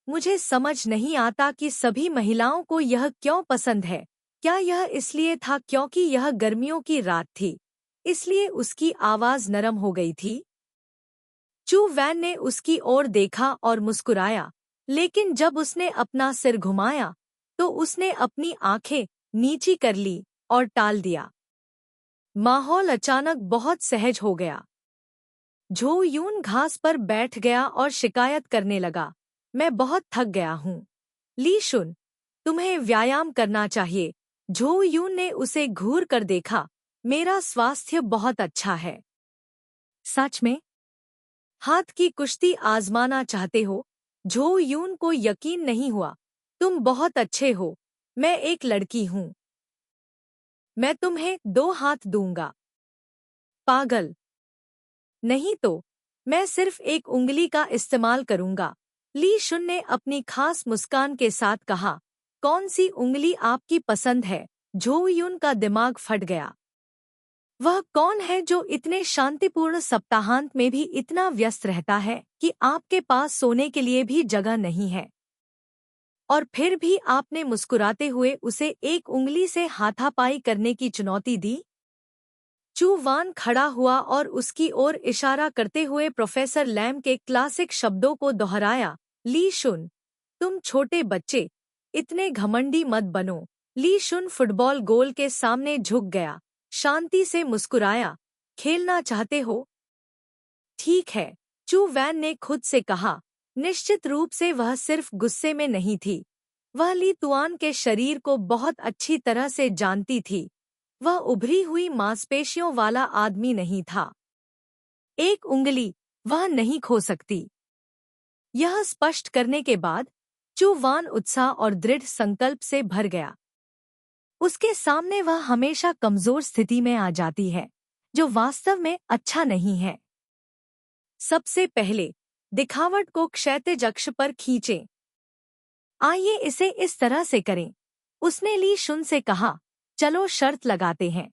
मुझे समझ नहीं आता कि सभी महिलाओं को यह क्यों पसंद है। क्या यह इसलिए था क्योंकि यह गर्मियों की रात थी, इसलिए उसकी आवाज नरम हो गई थी? चू वैन ने उसकी ओर देखा और मुस्कुराया, लेकिन जब उसने अपना सिर घुमाया तो उसने अपनी आंखें नीची कर ली और टाल दिया। माहौल अचानक बहुत सहज हो गया। झो यून घास पर बैठ गया और शिकायत करने लगा, मैं बहुत थक गया हूँ। ली शुन, तुम्हें व्यायाम करना चाहिए। झो यून ने उसे घूर कर देखा, मेरा स्वास्थ्य बहुत अच्छा है। सच में? हाथ की कुश्ती आजमाना चाहते हो? झो यून को यकीन नहीं हुआ। तुम बहुत अच्छे हो। मैं एक लड़की हूँ। मैं तुम्हें 2 हाथ दूंगा। पागल। नहीं तो, मैं सिर्फ एक उंगली का इस्तेमाल करूंगा। ली शुन ने अपनी खास मुस्कान के साथ कहा, कौन सी उंगली आपकी पसंद है? झो यून का दिमाग फट गया। वह कौन है जो इतने शांतिपूर्ण सप्ताहांत में भी इतना व्यस्त रहता है कि आपके पास सोने के लिए भी जगह नहीं है? और फिर भी आपने मुस्कुराते हुए उसे एक उंगली से हाथापाई करने की चुनौती दी? चू वान खड़ा हुआ और उसकी ओर इशारा करते हुए प्रोफेसर लैम के क्लासिक शब्दों को दोहराया, ली शुन, तुम छोटे बच्चे, इतने घमंडी मत बनो। ली शुन फुटबॉल गोल के सामने झुक गया, शांति से मुस्कुराया, खेलना चाहते हो? ठीक है, चू वैन ने खुद से कहा। निश्चित रूप से वह सिर्फ गुस्से में नहीं थी। वह ली तुआन के शरीर को बहुत अच्छी तरह से जानती थी। वह उभरी हुई मांसपेशियों वाला आदमी नहीं था। एक उंगली वह नहीं खो सकती। यह स्पष्ट करने के बाद चू वान उत्साह और दृढ़ संकल्प से भर गया। उसके सामने वह हमेशा कमजोर स्थिति में आ जाती है, जो वास्तव में अच्छा नहीं है। सबसे पहले दिखावट को क्षैतिज अक्ष पर खींचें। आइए इसे इस तरह से करें। उसने ली शुन से कहा, चलो शर्त लगाते हैं।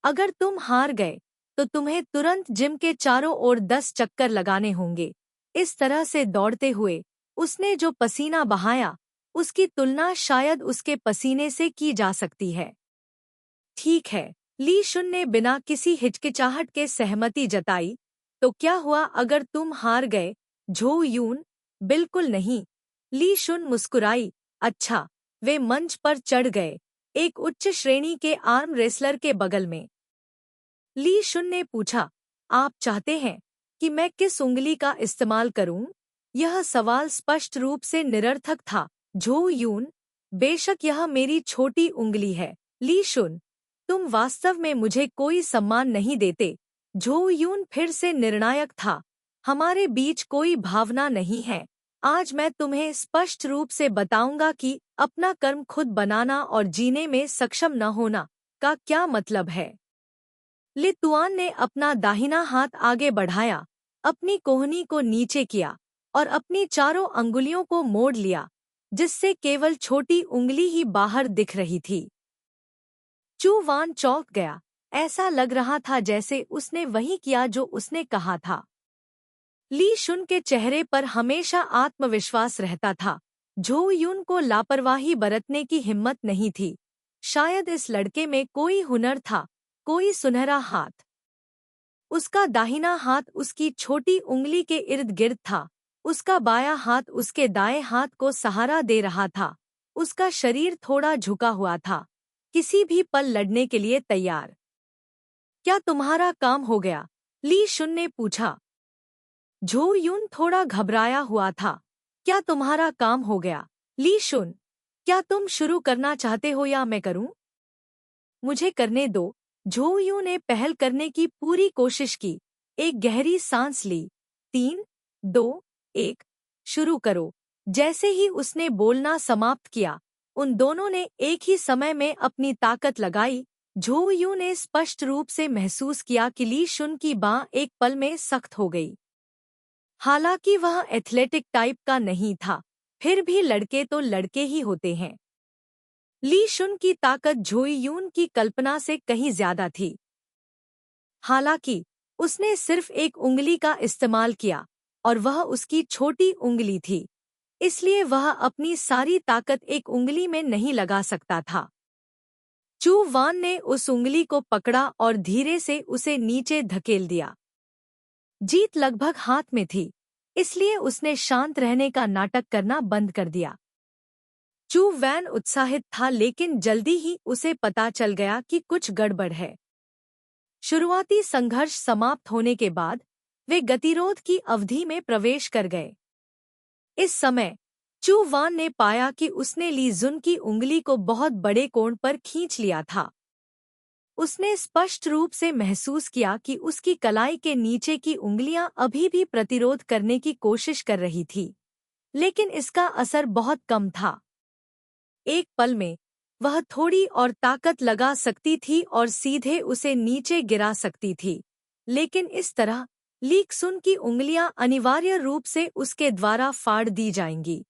अगर तुम हार गए तो तुम्हें तुरंत जिम के चारों ओर 10 चक्कर लगाने होंगे। इस तरह से दौड़ते हुए उसने जो पसीना बहाया उसकी तुलना शायद उसके पसीने से की जा सकती है। ठीक है, ली शुन ने बिना किसी हिचकिचाहट के सहमति जताई। तो क्या हुआ अगर तुम हार गए, झो यून? बिल्कुल नहीं, ली शुन मुस्कुराई। अच्छा। वे मंच पर चढ़ गए, एक उच्च श्रेणी के आर्म रेसलर के बगल में। ली शुन ने पूछा, आप चाहते हैं कि मैं किस उंगली का इस्तेमाल करूं? यह सवाल स्पष्ट रूप से निरर्थक था, झो यून। बेशक यह मेरी छोटी उंगली है, ली शुन। तुम वास्तव में मुझे कोई सम्मान नहीं देते। झो यून फिर से निर्णायक था। हमारे बीच कोई भावना नहीं है। आज मैं तुम्हें स्पष्ट रूप से बताऊंगा कि अपना कर्म खुद बनाना और जीने में सक्षम न होना का क्या मतलब है। ले तुआन ने अपना दाहिना हाथ आगे बढ़ाया, अपनी कोहनी को नीचे किया और अपनी चारों अंगुलियों को मोड़ लिया, जिससे केवल छोटी उंगली ही बाहर दिख रही थी। चू वान चौंक गया। ऐसा लग रहा था जैसे उसने वही किया जो उसने कहा था। ली शुन के चेहरे पर हमेशा आत्मविश्वास रहता था। झो यून को लापरवाही बरतने की हिम्मत नहीं थी। शायद इस लड़के में कोई हुनर था, कोई सुनहरा हाथ। उसका दाहिना हाथ उसकी छोटी उंगली के इर्द गिर्द था, उसका बायां हाथ उसके दाएं हाथ को सहारा दे रहा था। उसका शरीर थोड़ा झुका हुआ था, किसी भी पल लड़ने के लिए तैयार। क्या तुम्हारा काम हो गया? ली शुन ने पूछा। झो यून थोड़ा घबराया हुआ था। क्या तुम्हारा काम हो गया, ली शुन? क्या तुम शुरू करना चाहते हो या मैं करूं? मुझे करने दो। झो यूं ने पहल करने की पूरी कोशिश की। एक गहरी सांस ली। 3, 2, 1, शुरू करो। जैसे ही उसने बोलना समाप्त किया, उन दोनों ने एक ही समय में अपनी ताकत लगाई। झो यूं ने स्पष्ट रूप से महसूस किया कि ली शुन की बांह एक पल में सख्त हो गई। हालांकि वह एथलेटिक टाइप का नहीं था, फिर भी लड़के तो लड़के ही होते हैं। ली शुन की ताकत झो यून की कल्पना से कहीं ज्यादा थी। हालांकि उसने सिर्फ एक उंगली का इस्तेमाल किया और वह उसकी छोटी उंगली थी, इसलिए वह अपनी सारी ताकत एक उंगली में नहीं लगा सकता था। चू वान ने उस उंगली को पकड़ा और धीरे से उसे नीचे धकेल दिया। जीत लगभग हाथ में थी, इसलिए उसने शांत रहने का नाटक करना बंद कर दिया। चू वैन उत्साहित था, लेकिन जल्दी ही उसे पता चल गया कि कुछ गड़बड़ है। शुरुआती संघर्ष समाप्त होने के बाद वे गतिरोध की अवधि में प्रवेश कर गए। इस समय चू वान ने पाया कि उसने ली जुन की उंगली को बहुत बड़े कोण पर खींच लिया था। उसने स्पष्ट रूप से महसूस किया कि उसकी कलाई के नीचे की उंगलियां अभी भी प्रतिरोध करने की कोशिश कर रही थी, लेकिन इसका असर बहुत कम था। एक पल में वह थोड़ी और ताकत लगा सकती थी और सीधे उसे नीचे गिरा सकती थी, लेकिन इस तरह ली सुन की उंगलियां अनिवार्य रूप से उसके द्वारा फाड़ दी जाएंगी।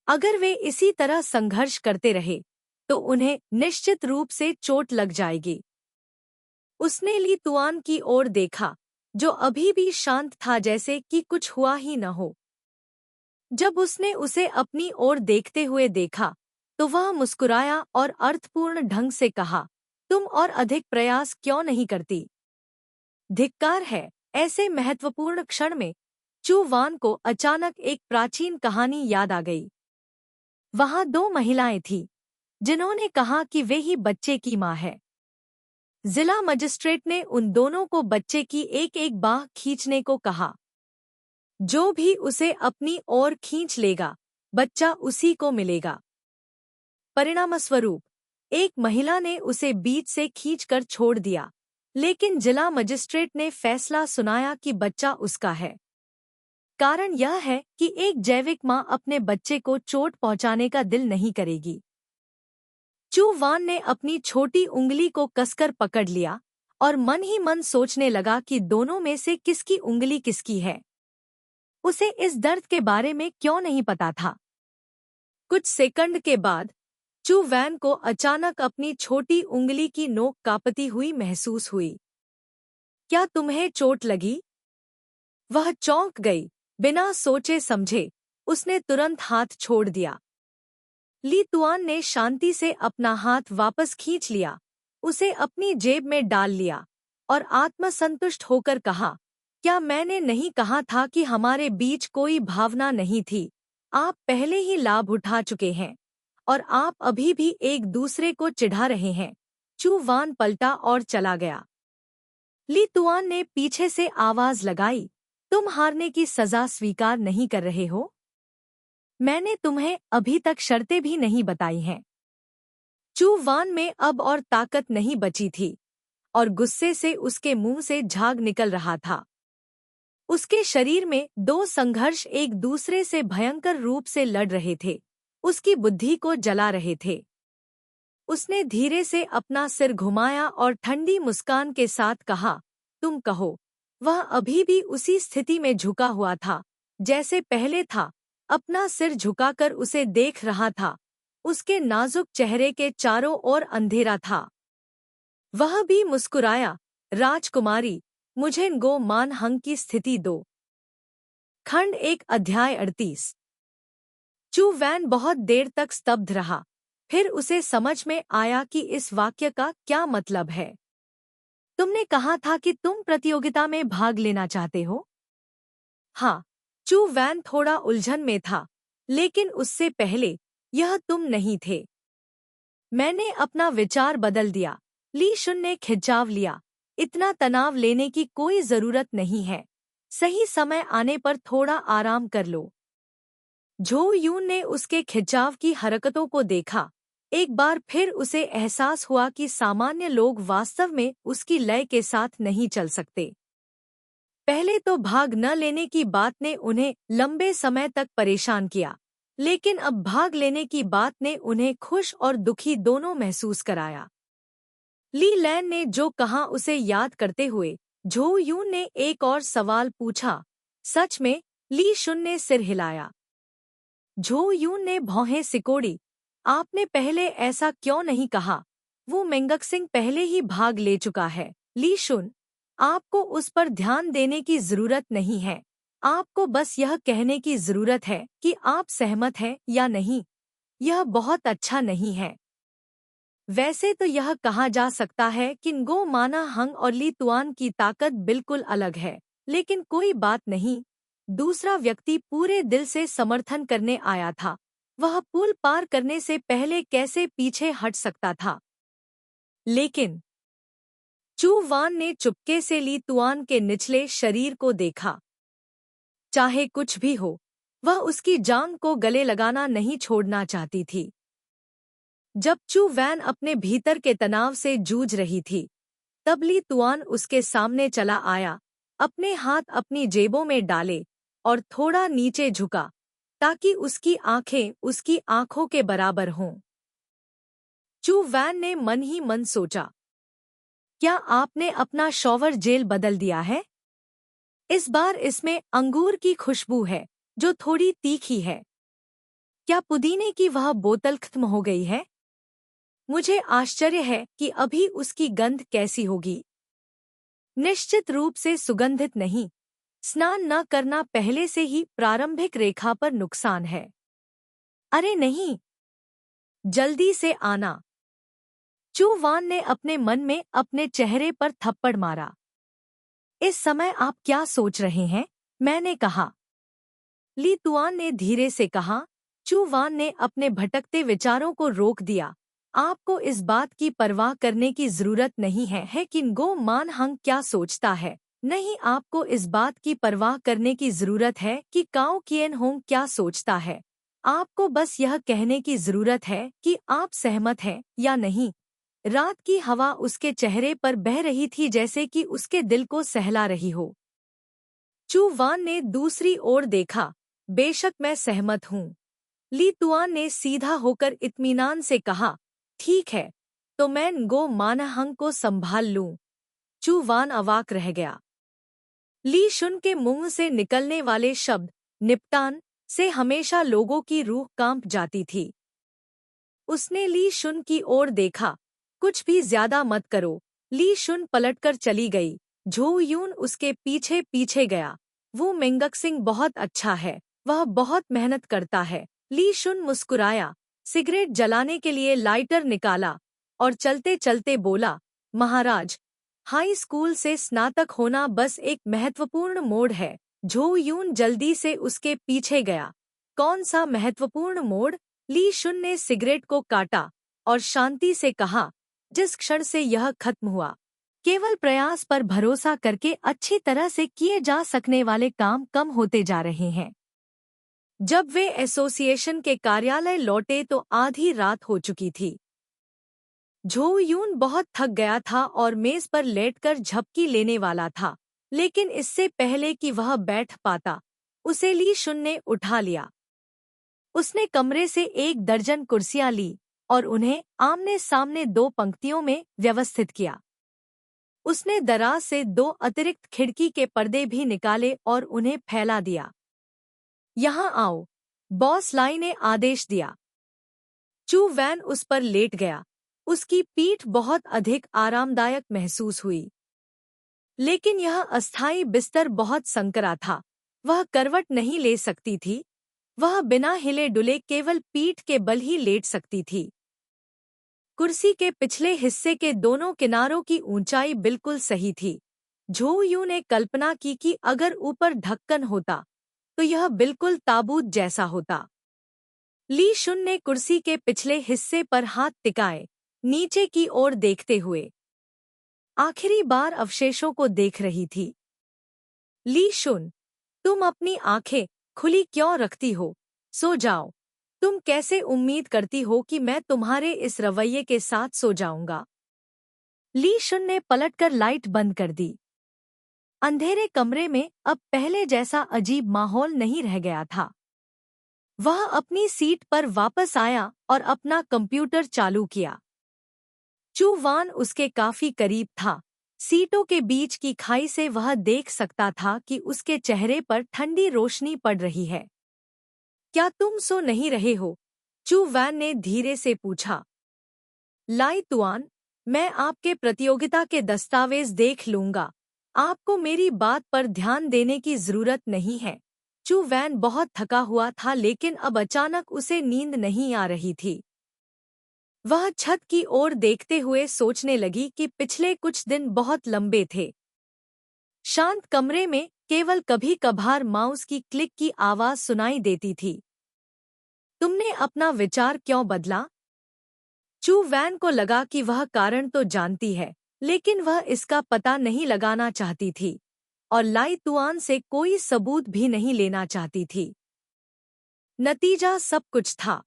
अगर वे इसी तरह संघर्ष करते रहे तो उन्हें निश्चित रूप से चोट लग जाएगी। उसने ली तुआन की ओर देखा, जो अभी भी शांत था, जैसे कि कुछ हुआ ही न हो। जब उसने उसे अपनी ओर देखते हुए देखा तो वह मुस्कुराया और अर्थपूर्ण ढंग से कहा, तुम और अधिक प्रयास क्यों नहीं करती? धिक्कार है। ऐसे महत्वपूर्ण क्षण में चू वान को अचानक एक प्राचीन कहानी याद आ गई। वहां 2 महिलाएं थीं, जिन्होंने कहा कि वे ही बच्चे की मां है। जिला मजिस्ट्रेट ने उन दोनों को बच्चे की एक एक बाह खींचने को कहा। जो भी उसे अपनी ओर खींच लेगा, बच्चा उसी को मिलेगा। परिणामस्वरूप एक महिला ने उसे बीच से खींचकर छोड़ दिया, लेकिन जिला मजिस्ट्रेट ने फैसला सुनाया कि बच्चा उसका है। कारण यह है कि एक जैविक मां अपने बच्चे को चोट पहुंचाने का दिल नहीं करेगी। चू वान ने अपनी छोटी उंगली को कसकर पकड़ लिया और मन ही मन सोचने लगा कि दोनों में से किसकी उंगली किसकी है। उसे इस दर्द के बारे में क्यों नहीं पता था। कुछ सेकंड के बाद चू वैन को अचानक अपनी छोटी उंगली की नोक कांपती हुई महसूस हुई। क्या तुम्हें चोट लगी? वह चौंक गई। बिना सोचे समझे उसने तुरंत हाथ छोड़ दिया। ली तुआन ने शांति से अपना हाथ वापस खींच लिया, उसे अपनी जेब में डाल लिया और आत्मसंतुष्ट होकर कहा, क्या मैंने नहीं कहा था कि हमारे बीच कोई भावना नहीं थी? आप पहले ही लाभ उठा चुके हैं और आप अभी भी एक दूसरे को चिढ़ा रहे हैं। चू वान पलटा और चला गया। ली तुआन ने पीछे से आवाज लगाई, तुम हारने की सजा स्वीकार नहीं कर रहे हो? मैंने तुम्हें अभी तक शर्तें भी नहीं बताई हैं। चू वान में अब और ताकत नहीं बची थी और गुस्से से उसके मुंह से झाग निकल रहा था। उसके शरीर में दो संघर्ष एक दूसरे से भयंकर रूप से लड़ रहे थे, उसकी बुद्धि को जला रहे थे। उसने धीरे से अपना सिर घुमाया और ठंडी मुस्कान के साथ कहा, तुम कहो। वह अभी भी उसी स्थिति में झुका हुआ था जैसे पहले था, अपना सिर झुकाकर उसे देख रहा था। उसके नाजुक चेहरे के चारों ओर अंधेरा था। वह भी मुस्कुराया, राजकुमारी, मुझे गो मान हंग की स्थिति दो। खंड 1 अध्याय 38। चू वैन बहुत देर तक स्तब्ध रहा, फिर उसे समझ में आया कि इस वाक्य का क्या मतलब है। तुमने कहा था कि तुम प्रतियोगिता में भाग लेना चाहते हो? हाँ। चू वैन थोड़ा उलझन में था, लेकिन उससे पहले, यह तुम नहीं थे। मैंने अपना विचार बदल दिया। ली शुन ने खिंचाव लिया। इतना तनाव लेने की कोई जरूरत नहीं है। सही समय आने पर थोड़ा आराम कर लो। झो यून ने उसके खिंचाव की हरकतों को देखा। एक बार फिर उसे एहसास हुआ कि सामान्य लोग वास्तव में उसकी लय के साथ नहीं चल सकते। पहले तो भाग न लेने की बात ने उन्हें लंबे समय तक परेशान किया, लेकिन अब भाग लेने की बात ने उन्हें खुश और दुखी दोनों महसूस कराया। ली लैन ने जो कहा उसे याद करते हुए झो यून ने एक और सवाल पूछा। सच में? ली शुन ने सिर हिलाया। झो यून ने भौहें सिकोड़ी। आपने पहले ऐसा क्यों नहीं कहा? वो मेंगक्सिंग पहले ही भाग ले चुका है। ली शुन, आपको उस पर ध्यान देने की जरूरत नहीं है। आपको बस यह कहने की जरूरत है कि आप सहमत हैं या नहीं। यह बहुत अच्छा नहीं है। वैसे तो यह कहा जा सकता है कि गो माना हंग और ली तुआन की ताकत बिल्कुल अलग है, लेकिन कोई बात नहीं। दूसरा व्यक्ति पूरे दिल से समर्थन करने आया था। वह पुल पार करने से पहले कैसे पीछे हट सकता था? लेकिन चू वान ने चुपके से ली तुआन के निचले शरीर को देखा। चाहे कुछ भी हो, वह उसकी जांघ को गले लगाना नहीं छोड़ना चाहती थी। जब चू वैन अपने भीतर के तनाव से जूझ रही थी, तब ली तुआन उसके सामने चला आया, अपने हाथ अपनी जेबों में डाले और थोड़ा नीचे झुका ताकि उसकी आंखें उसकी आंखों के बराबर हों। चू वैन ने मन ही मन सोचा, क्या आपने अपना शॉवर जेल बदल दिया है? इस बार इसमें अंगूर की खुशबू है जो थोड़ी तीखी है। क्या पुदीने की वह बोतल खत्म हो गई है? मुझे आश्चर्य है कि अभी उसकी गंध कैसी होगी। निश्चित रूप से सुगंधित नहीं। स्नान न करना पहले से ही प्रारंभिक रेखा पर नुकसान है। अरे नहीं, जल्दी से आना। चू वान ने अपने मन में अपने चेहरे पर थप्पड़ मारा। इस समय आप क्या सोच रहे हैं? मैंने कहा। ली तुआन ने धीरे से कहा। चू वान ने अपने भटकते विचारों को रोक दिया। आपको इस बात की परवाह करने की जरूरत नहीं है कि गो मान हंग क्या सोचता है। नहीं, आपको इस बात की परवाह करने की जरूरत है कि काओ किएन होंग क्या सोचता है। आपको बस यह कहने की जरूरत है कि आप सहमत हैं या नहीं। रात की हवा उसके चेहरे पर बह रही थी जैसे कि उसके दिल को सहला रही हो। चू वान ने दूसरी ओर देखा। बेशक मैं सहमत हूँ। ली तुआन ने सीधा होकर इत्मीनान से कहा, ठीक है, तो मैं गो मानहंग को संभाल लूं। चू वान अवाक रह गया। ली शुन के मुंह से निकलने वाले शब्द निपटान से हमेशा लोगों की रूह कांप जाती थी। उसने ली शुन की ओर देखा। कुछ भी ज्यादा मत करो। ली शुन पलटकर चली गई। झो यून उसके पीछे पीछे गया। वो मेंगक्सिंग बहुत अच्छा है, वह बहुत मेहनत करता है। ली शुन मुस्कुराया, सिगरेट जलाने के लिए लाइटर निकाला और चलते चलते बोला, महाराज, हाई स्कूल से स्नातक होना बस एक महत्वपूर्ण मोड़ है। झो यून जल्दी से उसके पीछे गया। कौन सा महत्वपूर्ण मोड़? ली शुन ने सिगरेट को काटा और शांति से कहा, जिस क्षण से यह खत्म हुआ, केवल प्रयास पर भरोसा करके अच्छी तरह से किए जा सकने वाले काम कम होते जा रहे हैं। जब वे एसोसिएशन के कार्यालय लौटे तो आधी रात हो चुकी थी। झो यून बहुत थक गया था और मेज पर लेटकर झपकी लेने वाला था, लेकिन इससे पहले कि वह बैठ पाता, उसे ली शुन ने उठा लिया। उसने कमरे से 1 दर्जन कुर्सियां ली और उन्हें आमने सामने 2 पंक्तियों में व्यवस्थित किया। उसने दराज से 2 अतिरिक्त खिड़की के पर्दे भी निकाले और उन्हें फैला दिया। यहाँ आओ, बॉस लाई ने आदेश दिया। चू वैन उस पर लेट गया। उसकी पीठ बहुत अधिक आरामदायक महसूस हुई, लेकिन यह अस्थायी बिस्तर बहुत संकरा था। वह करवट नहीं ले सकती थी। वह बिना हिले डुले केवल पीठ के बल ही लेट सकती थी। कुर्सी के पिछले हिस्से के दोनों किनारों की ऊंचाई बिल्कुल सही थी। झो यू ने कल्पना की कि अगर ऊपर ढक्कन होता तो यह बिल्कुल ताबूत जैसा होता। ली शुन ने कुर्सी के पिछले हिस्से पर हाथ टिकाए, नीचे की ओर देखते हुए आखिरी बार अवशेषों को देख रही थी। ली शुन, तुम अपनी आंखें खुली क्यों रखती हो? सो जाओ। तुम कैसे उम्मीद करती हो कि मैं तुम्हारे इस रवैये के साथ सो जाऊंगा? ली शुन ने पलटकर लाइट बंद कर दी। अंधेरे कमरे में अब पहले जैसा अजीब माहौल नहीं रह गया था। वह अपनी सीट पर वापस आया और अपना कंप्यूटर चालू किया। चू वान उसके काफी करीब था। सीटों के बीच की खाई से वह देख सकता था कि उसके चेहरे पर ठंडी रोशनी पड़ रही है। क्या तुम सो नहीं रहे हो? चू वैन ने धीरे से पूछा। लाई तुआन, मैं आपके प्रतियोगिता के दस्तावेज देख लूंगा। आपको मेरी बात पर ध्यान देने की जरूरत नहीं है। चू वैन बहुत थका हुआ था, लेकिन अब अचानक उसे नींद नहीं आ रही थी। वह छत की ओर देखते हुए सोचने लगी कि पिछले कुछ दिन बहुत लंबे थे। शांत कमरे में केवल कभी कभार माउस की क्लिक की आवाज सुनाई देती थी। तुमने अपना विचार क्यों बदला? चू वैन को लगा कि वह कारण तो जानती है, लेकिन वह इसका पता नहीं लगाना चाहती थी और लाई तुआन से कोई सबूत भी नहीं लेना चाहती थी। नतीजा सब कुछ था।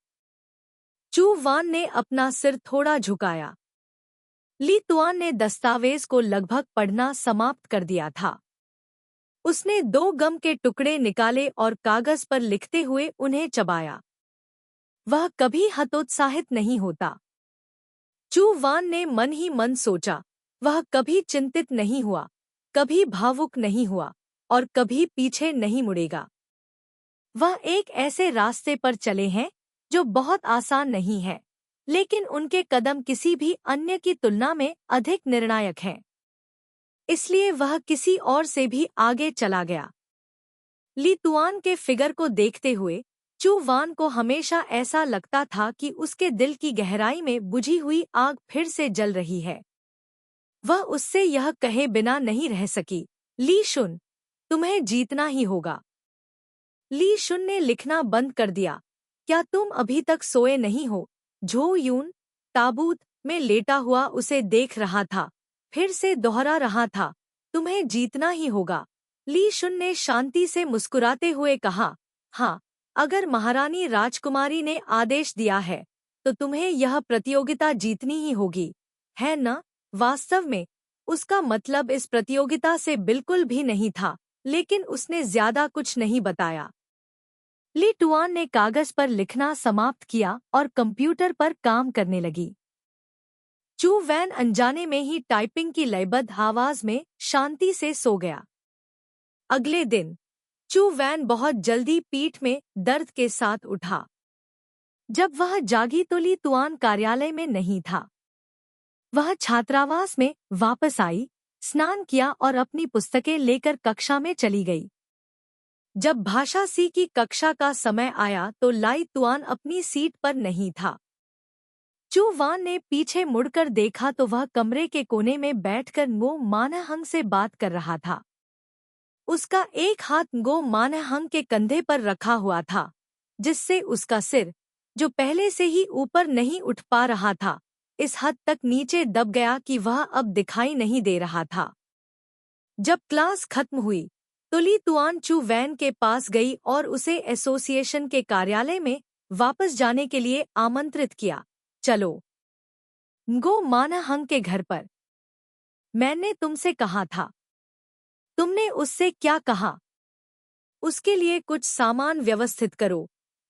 चू वान ने अपना सिर थोड़ा झुकाया। ली तुआन ने दस्तावेज को लगभग पढ़ना समाप्त कर दिया था। उसने 2 गम के टुकड़े निकाले और कागज पर लिखते हुए उन्हें चबाया। वह कभी हतोत्साहित नहीं होता। चू वान ने मन ही मन सोचा। वह कभी चिंतित नहीं हुआ, कभी भावुक नहीं हुआ और कभी पीछे नहीं मुड़ेगा। वह एक ऐसे रास्ते पर चले हैं जो बहुत आसान नहीं है, लेकिन उनके कदम किसी भी अन्य की तुलना में अधिक निर्णायक हैं। इसलिए वह किसी और से भी आगे चला गया। ली तुआन के फिगर को देखते हुए चू वान को हमेशा ऐसा लगता था कि उसके दिल की गहराई में बुझी हुई आग फिर से जल रही है। वह उससे यह कहे बिना नहीं रह सकी, ली शुन, तुम्हें जीतना ही होगा। ली शुन ने लिखना बंद कर दिया। क्या तुम अभी तक सोए नहीं हो? झो यून ताबूत में लेटा हुआ उसे देख रहा था, फिर से दोहरा रहा था, तुम्हें जीतना ही होगा। ली शुन ने शांति से मुस्कुराते हुए कहा, हाँ, अगर महारानी राजकुमारी ने आदेश दिया है तो तुम्हें यह प्रतियोगिता जीतनी ही होगी, है न? वास्तव में उसका मतलब इस प्रतियोगिता से बिल्कुल भी नहीं था, लेकिन उसने ज्यादा कुछ नहीं बताया। ली तुआन ने कागज पर लिखना समाप्त किया और कंप्यूटर पर काम करने लगी। चू वैन अनजाने में ही टाइपिंग की लयबद्ध आवाज में शांति से सो गया। अगले दिन चू वैन बहुत जल्दी पीठ में दर्द के साथ उठा। जब वह जागी तो ली तुआन कार्यालय में नहीं था। वह छात्रावास में वापस आई, स्नान किया और अपनी पुस्तकें लेकर कक्षा में चली गई। जब भाषा सी की कक्षा का समय आया तो लाई तुआन अपनी सीट पर नहीं था। चू वान ने पीछे मुड़कर देखा तो वह कमरे के कोने में बैठकर गो मानहंग से बात कर रहा था। उसका एक हाथ गो मानहंग के कंधे पर रखा हुआ था, जिससे उसका सिर, जो पहले से ही ऊपर नहीं उठ पा रहा था, इस हद तक नीचे दब गया कि वह अब दिखाई नहीं दे रहा था। जब क्लास खत्म हुई तो ली तुआन चू वैन के पास गई और उसे एसोसिएशन के कार्यालय में वापस जाने के लिए आमंत्रित किया। चलो गो मानहंग के घर पर। मैंने तुमसे कहा था। तुमने उससे क्या कहा? उसके लिए कुछ सामान व्यवस्थित करो।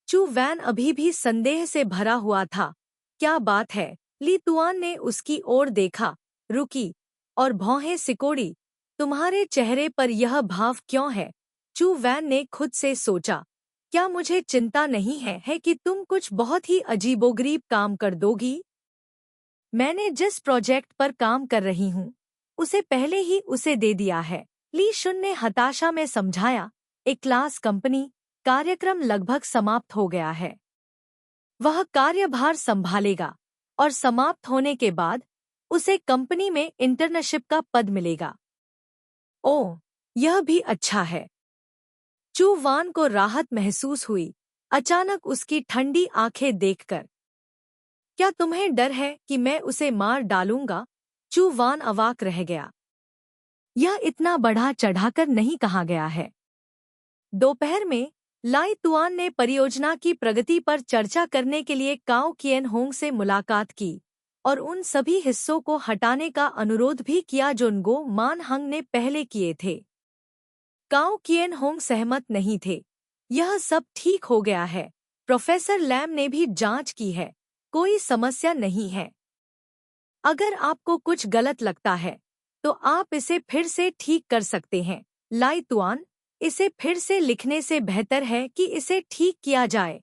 चू वैन अभी भी संदेह से भरा हुआ था। क्या बात है? ली तुआन ने उसकी ओर देखा, रुकी और भौहें सिकोड़ी। तुम्हारे चेहरे पर यह भाव क्यों है? चू वैन ने खुद से सोचा, क्या मुझे चिंता नहीं है कि तुम कुछ बहुत ही अजीबोगरीब काम कर दोगी? मैंने जिस प्रोजेक्ट पर काम कर रही हूँ उसे पहले ही उसे दे दिया है। ली शुन ने हताशा में समझाया, एक क्लास कंपनी कार्यक्रम लगभग समाप्त हो गया है। वह कार्यभार संभालेगा और समाप्त होने के बाद उसे कंपनी में इंटर्नशिप का पद मिलेगा। ओह, यह भी अच्छा है। चू वान को राहत महसूस हुई, अचानक उसकी ठंडी आंखें देखकर। क्या तुम्हें डर है कि मैं उसे मार डालूंगा? चू वान अवाक रह गया। यह इतना बढ़ा चढ़ाकर नहीं कहा गया है। दोपहर में लाई तुआन ने परियोजना की प्रगति पर चर्चा करने के लिए काओ किएन होंग से मुलाकात की और उन सभी हिस्सों को हटाने का अनुरोध भी किया जो गो मान हंग ने पहले किए थे। काओ किएन होंग सहमत नहीं थे। यह सब ठीक हो गया है। प्रोफेसर लैम ने भी जांच की है। कोई समस्या नहीं है। अगर आपको कुछ गलत लगता है तो आप इसे फिर से ठीक कर सकते हैं। लाई तुआन, इसे फिर से लिखने से बेहतर है कि इसे ठीक किया जाए।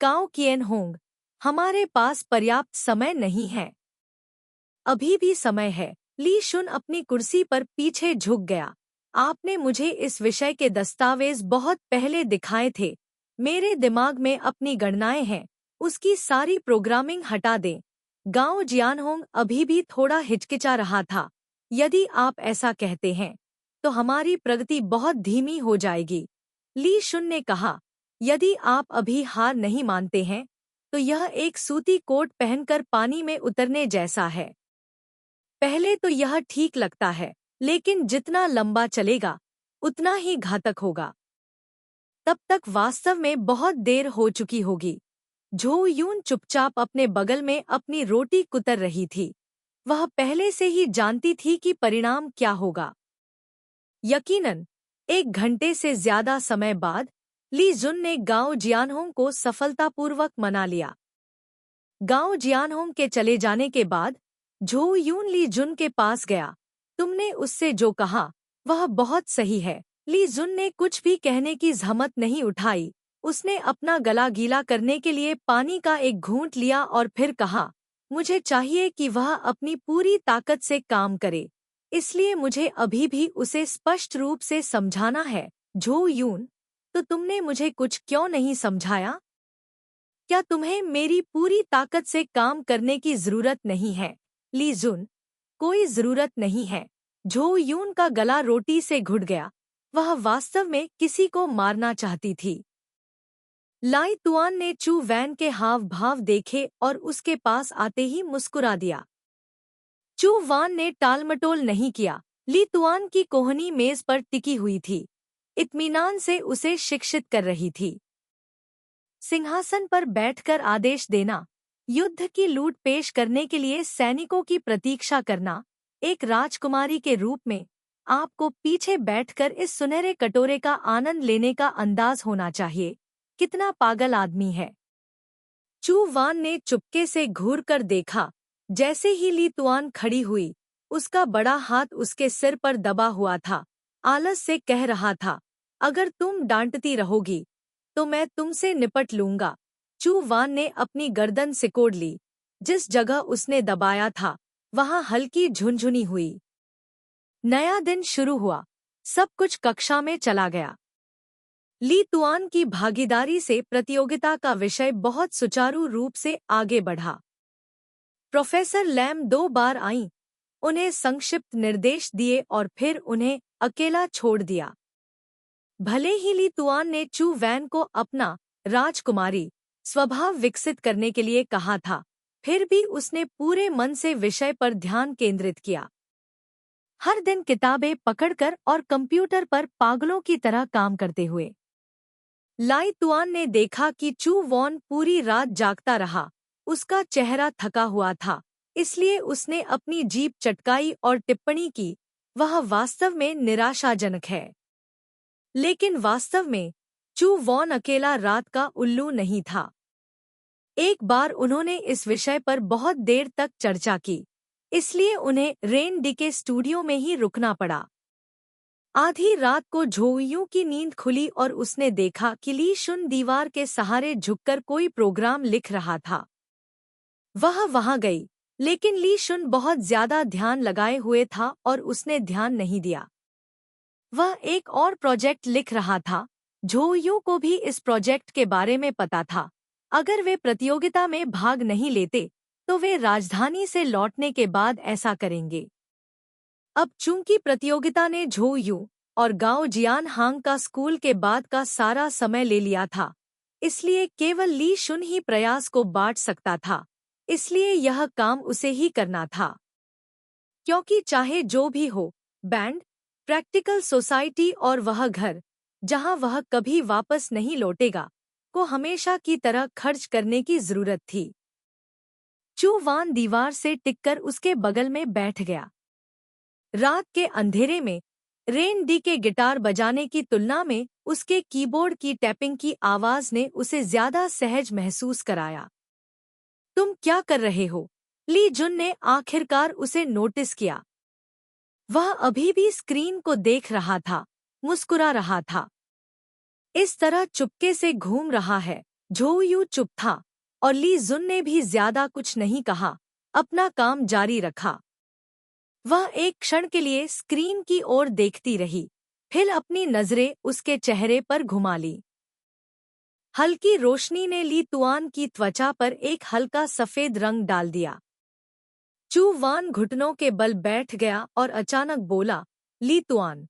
काओ किएन होंग, हमारे पास पर्याप्त समय नहीं है। अभी भी समय है। ली शुन अपनी कुर्सी पर पीछे झुक गया। आपने मुझे इस विषय के दस्तावेज बहुत पहले दिखाए थे। मेरे दिमाग में अपनी गणनाएं हैं। उसकी सारी प्रोग्रामिंग हटा दें। गाओ जियानहोंग अभी भी थोड़ा हिचकिचा रहा था। यदि आप ऐसा कहते हैं तो हमारी प्रगति बहुत धीमी हो जाएगी। ली शुन ने कहा, यदि आप अभी हार नहीं मानते हैं तो यह एक सूती कोट पहनकर पानी में उतरने जैसा है। पहले तो यह ठीक लगता है, लेकिन जितना लंबा चलेगा उतना ही घातक होगा। तब तक वास्तव में बहुत देर हो चुकी होगी। झो यून चुपचाप अपने बगल में अपनी रोटी कुतर रही थी। वह पहले से ही जानती थी कि परिणाम क्या होगा। यकीनन 1 घंटे से ज्यादा समय बाद ली जुन ने गाओ जियानहोंग को सफलतापूर्वक मना लिया। गाओ जियानहोंग के चले जाने के बाद झो यून ली जुन के पास गया। तुमने उससे जो कहा वह बहुत सही है। ली जुन ने कुछ भी कहने की जहमत नहीं उठाई। उसने अपना गला गीला करने के लिए पानी का एक घूंट लिया और फिर कहा, मुझे चाहिए कि वह अपनी पूरी ताकत से काम करे, इसलिए मुझे अभी भी उसे स्पष्ट रूप से समझाना है। झो यून, तो तुमने मुझे कुछ क्यों नहीं समझाया? क्या तुम्हें मेरी पूरी ताकत से काम करने की जरूरत नहीं है? ली जुन, कोई जरूरत नहीं है। झो यून का गला रोटी से घुट गया। वह वास्तव में किसी को मारना चाहती थी। लाई तुआन ने चू वैन के हाव भाव देखे और उसके पास आते ही मुस्कुरा दिया। चू वान ने टालमटोल नहीं किया। ली तुआन की कोहनी मेज पर टिकी हुई थी, इत्मीनान से उसे शिक्षित कर रही थी। सिंहासन पर बैठकर आदेश देना, युद्ध की लूट पेश करने के लिए सैनिकों की प्रतीक्षा करना, एक राजकुमारी के रूप में आपको पीछे बैठकर इस सुनहरे कटोरे का आनंद लेने का अंदाज होना चाहिए। कितना पागल आदमी है। चू वान ने चुपके से घूर कर देखा। जैसे ही ली तुआन खड़ी हुई, उसका बड़ा हाथ उसके सिर पर दबा हुआ था। आलस से कह रहा था, अगर तुम डांटती रहोगी तो मैं तुमसे निपट लूंगा। चू वान ने अपनी गर्दन सिकोड़ ली। जिस जगह उसने दबाया था वहां हल्की झुनझुनी हुई। नया दिन शुरू हुआ। सब कुछ कक्षा में चला गया। ली तुआन की भागीदारी से प्रतियोगिता का विषय बहुत सुचारू रूप से आगे बढ़ा। प्रोफेसर लैम 2 बार आईं, उन्हें संक्षिप्त निर्देश दिए और फिर उन्हें अकेला छोड़ दिया। भले ही ली तुआन ने चू वैन को अपना राजकुमारी स्वभाव विकसित करने के लिए कहा था, फिर भी उसने पूरे मन से विषय पर ध्यान केंद्रित किया। हर दिन किताबें पकड़कर और कंप्यूटर पर पागलों की तरह काम करते हुए। लाई तुआन ने देखा कि चू वॉन पूरी रात जागता रहा। उसका चेहरा थका हुआ था, इसलिए उसने अपनी जीभ चटकाई और टिप्पणी की, वह वास्तव में निराशाजनक है। लेकिन वास्तव में चू वॉन अकेला रात का उल्लू नहीं था। एक बार उन्होंने इस विषय पर बहुत देर तक चर्चा की, इसलिए उन्हें रेन डी के स्टूडियो में ही रुकना पड़ा। आधी रात को झोउयू की नींद खुली और उसने देखा कि ली शुन दीवार के सहारे झुककर कोई प्रोग्राम लिख रहा था। वह वहां गई, लेकिन ली शुन बहुत ज्यादा ध्यान लगाए हुए था और उसने ध्यान नहीं दिया। वह एक और प्रोजेक्ट लिख रहा था। झोउयू को भी इस प्रोजेक्ट के बारे में पता था। अगर वे प्रतियोगिता में भाग नहीं लेते तो वे राजधानी से लौटने के बाद ऐसा करेंगे। अब चूंकि प्रतियोगिता ने झोउयू और गाओ जियान हांग का स्कूल के बाद का सारा समय ले लिया था, इसलिए केवल ली शुन ही प्रयास को बांट सकता था, इसलिए यह काम उसे ही करना था। क्योंकि चाहे जो भी हो, बैंड, प्रैक्टिकल सोसाइटी और वह घर, जहां वह कभी वापस नहीं लौटेगा, को हमेशा की तरह खर्च करने की जरूरत थी। चू वान दीवार से टिककर उसके बगल में बैठ गया। रात के अंधेरे में रेन डी के गिटार बजाने की तुलना में उसके कीबोर्ड की टैपिंग की आवाज ने उसे ज्यादा सहज महसूस कराया। तुम क्या कर रहे हो? ली जुन ने आखिरकार उसे नोटिस किया। वह अभी भी स्क्रीन को देख रहा था, मुस्कुरा रहा था। इस तरह चुपके से घूम रहा है। झोउयू चुप था और ली जुन ने भी ज्यादा कुछ नहीं कहा, अपना काम जारी रखा। वह एक क्षण के लिए स्क्रीन की ओर देखती रही, फिर अपनी नजरें उसके चेहरे पर घुमा ली। हल्की रोशनी ने ली तुआन की त्वचा पर एक हल्का सफेद रंग डाल दिया। चू वान घुटनों के बल बैठ गया और अचानक बोला, ली तुआन।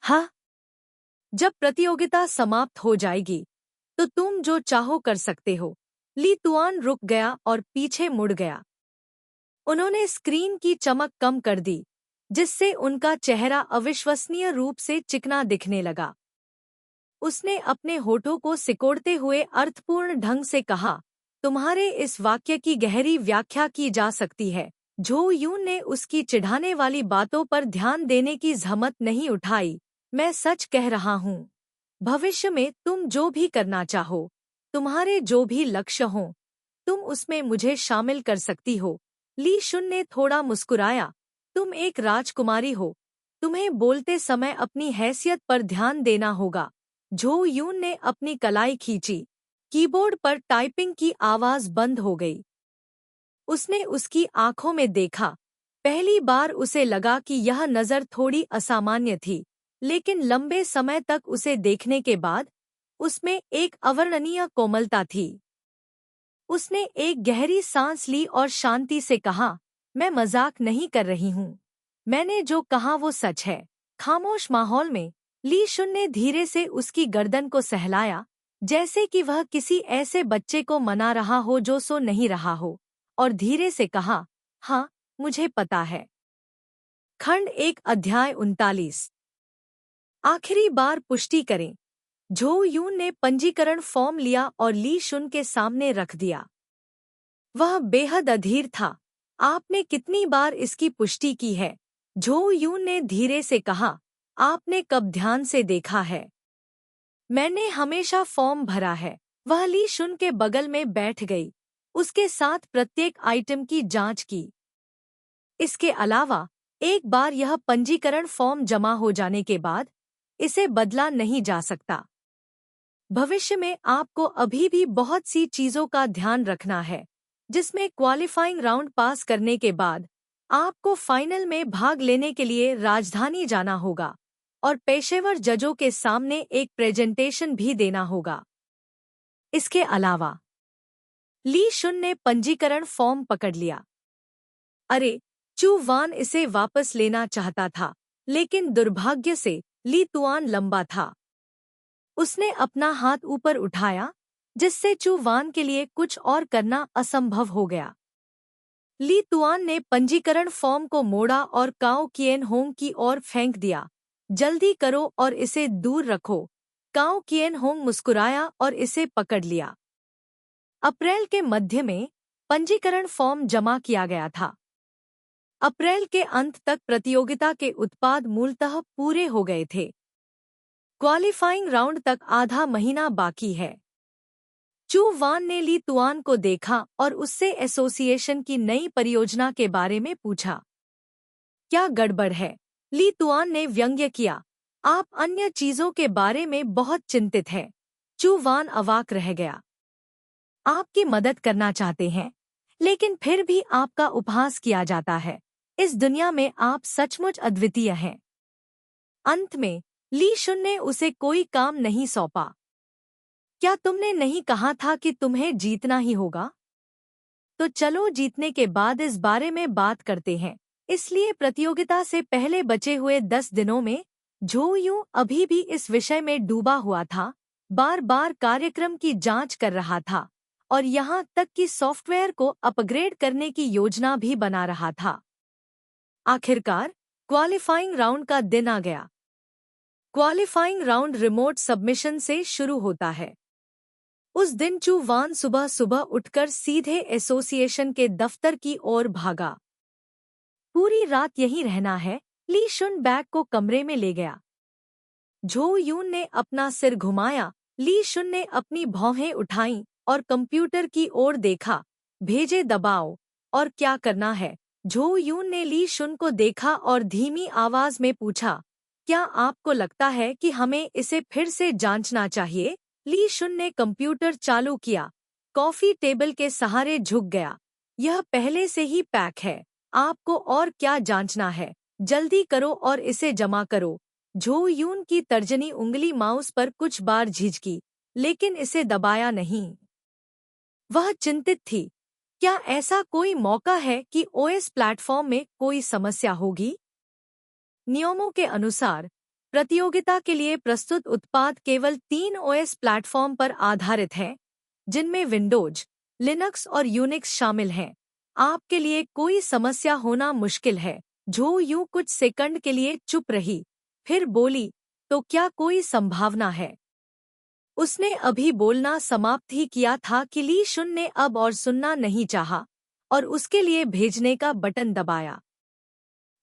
हाँ? जब प्रतियोगिता समाप्त हो जाएगी तो तुम जो चाहो कर सकते हो। ली तुआन रुक गया और पीछे मुड़ गया। उन्होंने स्क्रीन की चमक कम कर दी, जिससे उनका चेहरा अविश्वसनीय रूप से चिकना दिखने लगा। उसने अपने होठों को सिकोड़ते हुए अर्थपूर्ण ढंग से कहा, तुम्हारे इस वाक्य की गहरी व्याख्या की जा सकती है। झोउयू ने उसकी चिढ़ाने वाली बातों पर ध्यान देने की जहमत नहीं उठाई। मैं सच कह रहा हूँ। भविष्य में तुम जो भी करना चाहो, तुम्हारे जो भी लक्ष्य हों, तुम उसमें मुझे शामिल कर सकती हो। ली शुन ने थोड़ा मुस्कुराया। तुम एक राजकुमारी हो, तुम्हें बोलते समय अपनी हैसियत पर ध्यान देना होगा। झोउयू ने अपनी कलाई खींची। कीबोर्ड पर टाइपिंग की आवाज बंद हो गई। उसने उसकी आंखों में देखा। पहली बार उसे लगा कि यह नज़र थोड़ी असामान्य थी, लेकिन लंबे समय तक उसे देखने के बाद उसमें एक अवर्णनीय कोमलता थी। उसने एक गहरी सांस ली और शांति से कहा, मैं मजाक नहीं कर रही हूँ। मैंने जो कहा वो सच है। खामोश माहौल में ली शुन ने धीरे से उसकी गर्दन को सहलाया, जैसे कि वह किसी ऐसे बच्चे को मना रहा हो जो सो नहीं रहा हो, और धीरे से कहा, हाँ, मुझे पता है। खंड 1 अध्याय 39। आखिरी बार पुष्टि करें। झोउयू ने पंजीकरण फॉर्म लिया और ली शुन के सामने रख दिया। वह बेहद अधीर था। आपने कितनी बार इसकी पुष्टि की है? झोउयू ने धीरे से कहा, आपने कब ध्यान से देखा है? मैंने हमेशा फॉर्म भरा है। वह ली शुन के बगल में बैठ गई, उसके साथ प्रत्येक आइटम की जांच की। इसके अलावा एक बार यह पंजीकरण फॉर्म जमा हो जाने के बाद इसे बदला नहीं जा सकता। भविष्य में आपको अभी भी बहुत सी चीजों का ध्यान रखना है, जिसमें क्वालिफाइंग राउंड पास करने के बाद आपको फाइनल में भाग लेने के लिए राजधानी जाना होगा और पेशेवर जजों के सामने एक प्रेजेंटेशन भी देना होगा। इसके अलावा ली शुन ने पंजीकरण फॉर्म पकड़ लिया। अरे, चू वान इसे वापस लेना चाहता था, लेकिन दुर्भाग्य से ली तुआन लंबा था। उसने अपना हाथ ऊपर उठाया, जिससे चू वान के लिए कुछ और करना असंभव हो गया। ली तुआन ने पंजीकरण फॉर्म को मोड़ा और काओ किएन होंग की ओर फेंक दिया। जल्दी करो और इसे दूर रखो। काओ किएन होंग मुस्कुराया और इसे पकड़ लिया। अप्रैल के मध्य में पंजीकरण फॉर्म जमा किया गया था। अप्रैल के अंत तक प्रतियोगिता के उत्पाद मूलतः पूरे हो गए थे। क्वालिफाइंग राउंड तक आधा महीना बाकी है। चू वान ने ली तुआन को देखा और उससे एसोसिएशन की नई परियोजना के बारे में पूछा। क्या गड़बड़ है? ली तुआन ने व्यंग्य किया। आप अन्य चीजों के बारे में बहुत चिंतित हैं। चू वान अवाक रह गया। आपकी मदद करना चाहते हैं, लेकिन फिर भी आपका उपहास किया जाता है। इस दुनिया में आप सचमुच अद्वितीय हैं। अंत में ली शुन ने उसे कोई काम नहीं सौंपा। क्या तुमने नहीं कहा था कि तुम्हें जीतना ही होगा? तो चलो जीतने के बाद इस बारे में बात करते हैं। इसलिए प्रतियोगिता से पहले बचे हुए 10 दिनों में झो यूं अभी भी इस विषय में डूबा हुआ था, बार बार कार्यक्रम की जांच कर रहा था और यहाँ तक कि सॉफ्टवेयर को अपग्रेड करने की योजना भी बना रहा था। आखिरकार क्वालिफाइंग राउंड का दिन आ गया। क्वालिफाइंग राउंड रिमोट सबमिशन से शुरू होता है। उस दिन चू वान सुबह सुबह उठकर सीधे एसोसिएशन के दफ्तर की ओर भागा। पूरी रात यहीं रहना है। ली शुन बैग को कमरे में ले गया। झो यून ने अपना सिर घुमाया। ली शुन ने अपनी भौहें उठाईं और कंप्यूटर की ओर देखा। भेजे दबाओ। और क्या करना है? झो यून ने ली शुन को देखा और धीमी आवाज में पूछा, क्या आपको लगता है कि हमें इसे फिर से जांचना चाहिए? ली शुन ने कंप्यूटर चालू किया, कॉफी टेबल के सहारे झुक गया। यह पहले से ही पैक है। आपको और क्या जांचना है? जल्दी करो और इसे जमा करो। झो यून की तर्जनी उंगली माउस पर कुछ बार झिझकी, लेकिन इसे दबाया नहीं। वह चिंतित थी। क्या ऐसा कोई मौका है कि ओएस प्लेटफॉर्म में कोई समस्या होगी? नियमों के अनुसार प्रतियोगिता के लिए प्रस्तुत उत्पाद केवल 3 ओएस प्लेटफॉर्म पर आधारित हैं, जिनमें विंडोज, लिनक्स और यूनिक्स शामिल हैं। आपके लिए कोई समस्या होना मुश्किल है। झो यूं कुछ सेकंड के लिए चुप रही, फिर बोली, तो क्या कोई संभावना है? उसने अभी बोलना समाप्त ही किया था कि ली शुन ने अब और सुनना नहीं चाहा और उसके लिए भेजने का बटन दबाया।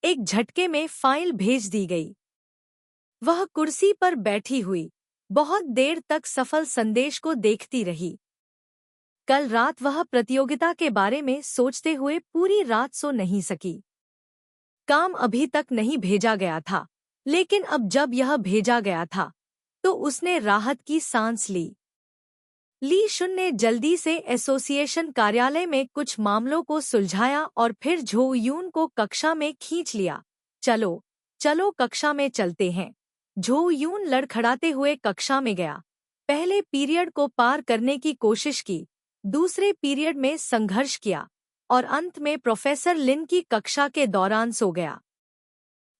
एक झटके में फाइल भेज दी गई। वह कुर्सी पर बैठी हुई बहुत देर तक सफल संदेश को देखती रही। कल रात वह प्रतियोगिता के बारे में सोचते हुए पूरी रात सो नहीं सकी। काम अभी तक नहीं भेजा गया था, लेकिन अब जब यह भेजा गया था तो उसने राहत की सांस ली। ली शुन ने जल्दी से एसोसिएशन कार्यालय में कुछ मामलों को सुलझाया और फिर झो यून को कक्षा में खींच लिया। चलो चलो कक्षा में चलते हैं। झो यून लड़खड़ाते हुए कक्षा में गया। पहले पीरियड को पार करने की कोशिश की, दूसरे पीरियड में संघर्ष किया और अंत में प्रोफेसर लिन की कक्षा के दौरान सो गया।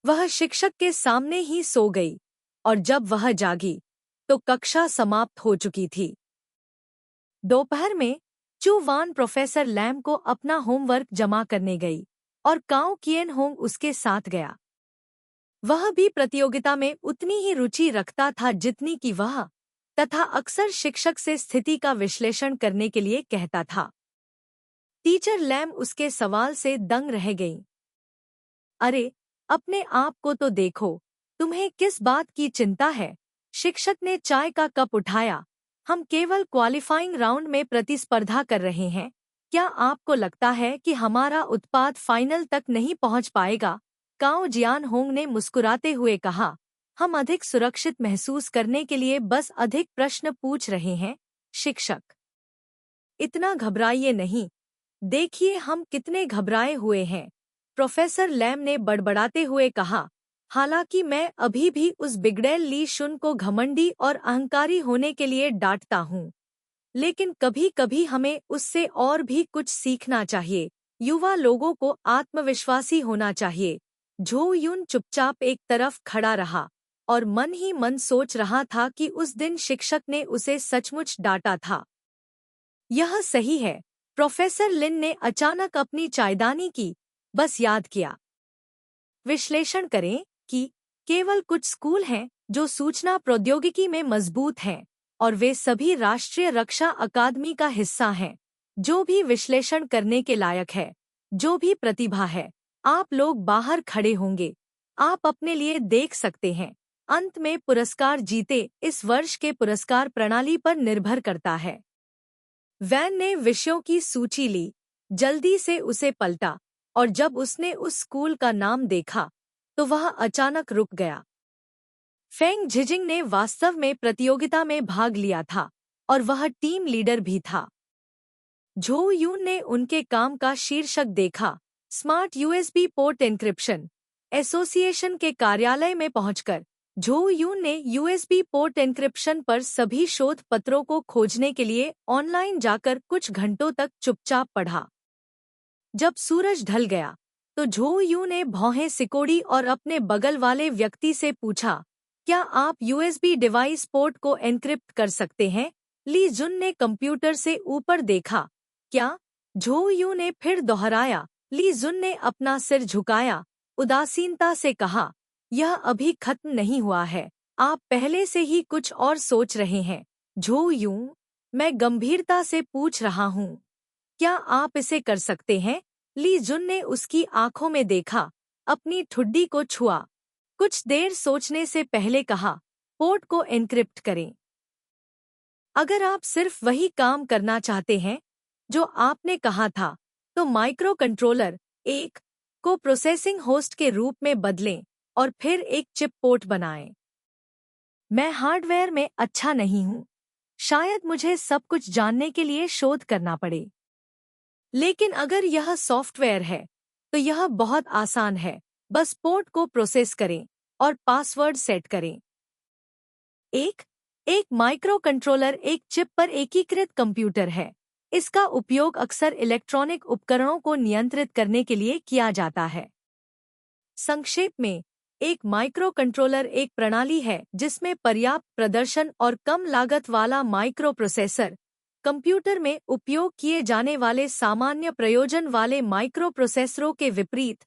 वह शिक्षक के सामने ही सो गई और जब वह जागी तो कक्षा समाप्त हो चुकी थी। दोपहर में चू वान प्रोफेसर लैम को अपना होमवर्क जमा करने गई और काओ किएन होंग उसके साथ गया। वह भी प्रतियोगिता में उतनी ही रुचि रखता था जितनी कि वह, तथा अक्सर शिक्षक से स्थिति का विश्लेषण करने के लिए कहता था। टीचर लैम उसके सवाल से दंग रह गईं। अरे, अपने आप को तो देखो, तुम्हें किस बात की चिंता है? शिक्षक ने चाय का कप उठाया। हम केवल क्वालिफाइंग राउंड में प्रतिस्पर्धा कर रहे हैं। क्या आपको लगता है कि हमारा उत्पाद फाइनल तक नहीं पहुंच पाएगा? काओ जियान होंग ने मुस्कुराते हुए कहा, हम अधिक सुरक्षित महसूस करने के लिए बस अधिक प्रश्न पूछ रहे हैं। शिक्षक: इतना घबराइए नहीं, देखिए हम कितने घबराए हुए हैं, प्रोफेसर लैम ने बड़बड़ाते हुए कहा। हालांकि मैं अभी भी उस बिगड़ैल ली शुन को घमंडी और अहंकारी होने के लिए डांटता हूँ, लेकिन कभी कभी हमें उससे और भी कुछ सीखना चाहिए। युवा लोगों को आत्मविश्वासी होना चाहिए। झो यून चुपचाप एक तरफ खड़ा रहा और मन ही मन सोच रहा था कि उस दिन शिक्षक ने उसे सचमुच डांटा था। यह सही है, प्रोफेसर लिन ने अचानक अपनी चायदानी की, बस याद किया। विश्लेषण करें कि केवल कुछ स्कूल हैं जो सूचना प्रौद्योगिकी में मजबूत हैं, और वे सभी राष्ट्रीय रक्षा अकादमी का हिस्सा हैं। जो भी विश्लेषण करने के लायक है, जो भी प्रतिभा है, आप लोग बाहर खड़े होंगे। आप अपने लिए देख सकते हैं। अंत में पुरस्कार जीते इस वर्ष के पुरस्कार प्रणाली पर निर्भर करता है। वैन ने विषयों की सूची ली, जल्दी से उसे पलटा, और जब उसने उस स्कूल का नाम देखा तो वह अचानक रुक गया। फेंग झिजिंग ने वास्तव में प्रतियोगिता में भाग लिया था और वह टीम लीडर भी था। झो यून ने उनके काम का शीर्षक देखा, smart USB port encryption. Association के कार्यालय में पहुंचकर झो यून ने यूएसबी पोर्ट एन्क्रिप्शन पर सभी शोध पत्रों को खोजने के लिए ऑनलाइन जाकर कुछ घंटों तक चुपचाप पढ़ा। जब सूरज ढल गया तो झो यून ने भौहें सिकोड़ी और अपने बगल वाले व्यक्ति से पूछा, क्या आप यूएसबी डिवाइस पोर्ट को एन्क्रिप्ट कर सकते हैं? ली जुन ने कंप्यूटर से ऊपर देखा। क्या? झो यून ने फिर दोहराया। ली जुन ने अपना सिर झुकाया, उदासीनता से कहा, यह अभी खत्म नहीं हुआ है, आप पहले से ही कुछ और सोच रहे हैं। झो यून, मैं गंभीरता से पूछ रहा हूँ, क्या आप इसे कर सकते हैं? ली जुन ने उसकी आंखों में देखा, अपनी ठुड्डी को छुआ, कुछ देर सोचने से पहले कहा, पोर्ट को एन्क्रिप्ट करें। अगर आप सिर्फ वही काम करना चाहते हैं जो आपने कहा था, तो माइक्रो कंट्रोलर एक को प्रोसेसिंग होस्ट के रूप में बदलें और फिर एक चिप पोर्ट बनाएं। मैं हार्डवेयर में अच्छा नहीं हूँ, शायद मुझे सब कुछ जानने के लिए शोध करना पड़े, लेकिन अगर यह सॉफ्टवेयर है तो यह बहुत आसान है। बस पोर्ट को प्रोसेस करें और पासवर्ड सेट करें। एक माइक्रो कंट्रोलर एक चिप पर एकीकृत कंप्यूटर है। इसका उपयोग अक्सर इलेक्ट्रॉनिक उपकरणों को नियंत्रित करने के लिए किया जाता है। संक्षेप में, एक माइक्रो कंट्रोलर एक प्रणाली है जिसमें पर्याप्त प्रदर्शन और कम लागत वाला माइक्रो प्रोसेसर, कंप्यूटर में उपयोग किए जाने वाले सामान्य प्रयोजन वाले माइक्रो प्रोसेसरों के विपरीत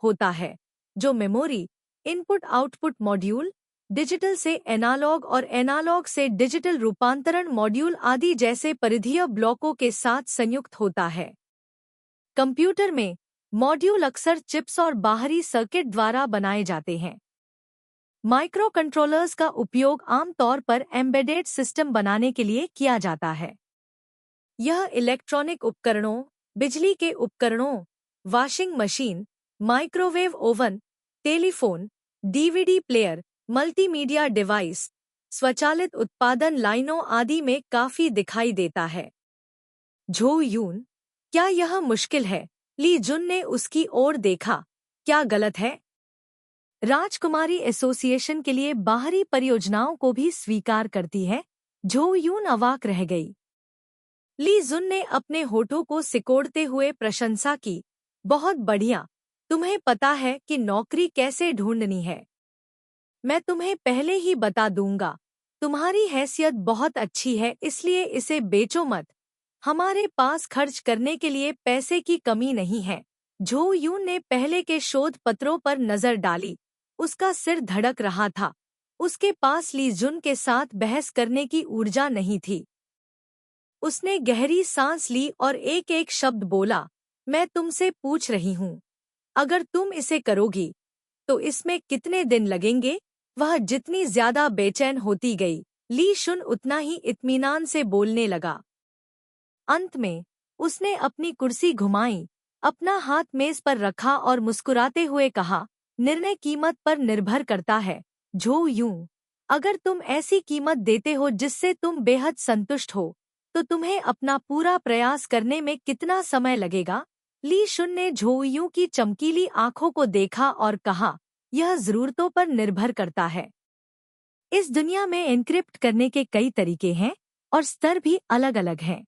होता है, जो memory, input output module, digital से एनालॉग और एनालॉग से डिजिटल रूपांतरण मॉड्यूल आदि जैसे परिधीय ब्लॉकों के साथ संयुक्त होता है। कंप्यूटर में मॉड्यूल अक्सर चिप्स और बाहरी सर्किट द्वारा बनाए जाते हैं। माइक्रो कंट्रोलर्स का उपयोग आमतौर पर एम्बेडेड सिस्टम बनाने के लिए किया जाता है। यह इलेक्ट्रॉनिक उपकरणों, बिजली के उपकरणों, washing machine, microwave oven, telephone, DVD player, multimedia device, स्वचालित उत्पादन लाइनों आदि में काफी दिखाई देता है। झो यून, क्या यह मुश्किल है? ली जुन ने उसकी ओर देखा, क्या गलत है? राजकुमारी एसोसिएशन के लिए बाहरी परियोजनाओं को भी स्वीकार करती है? झो यून अवाक रह गई। ली जुन ने अपने होठों को सिकोड़ते हुए प्रशंसा की, बहुत बढ़िया, तुम्हें पता है कि नौकरी कैसे ढूंढनी है। मैं तुम्हें पहले ही बता दूंगा, तुम्हारी हैसियत बहुत अच्छी है, इसलिए इसे बेचो मत। हमारे पास खर्च करने के लिए पैसे की कमी नहीं है। झो यून ने पहले के शोध पत्रों पर नजर डाली, उसका सिर धड़क रहा था। उसके पास ली जुन के साथ बहस करने की ऊर्जा नहीं थी। उसने गहरी सांस ली और एक एक शब्द बोला, मैं तुमसे पूछ रही हूँ, अगर तुम इसे करोगी तो इसमें कितने दिन लगेंगे? वह जितनी ज्यादा बेचैन होती गई, ली शुन उतना ही इत्मीनान से बोलने लगा। अंत में उसने अपनी कुर्सी घुमाई, अपना हाथ मेज पर रखा और मुस्कुराते हुए कहा, निर्णय कीमत पर निर्भर करता है। झो यूं, अगर तुम ऐसी कीमत देते हो जिससे तुम बेहद संतुष्ट हो, तो तुम्हें अपना पूरा प्रयास करने में कितना समय लगेगा? ली शुन ने झो यूं की चमकीली आंखों को देखा और कहा, यह जरूरतों पर निर्भर करता है। इस दुनिया में एन्क्रिप्ट करने के कई तरीके हैं और स्तर भी अलग अलग हैं।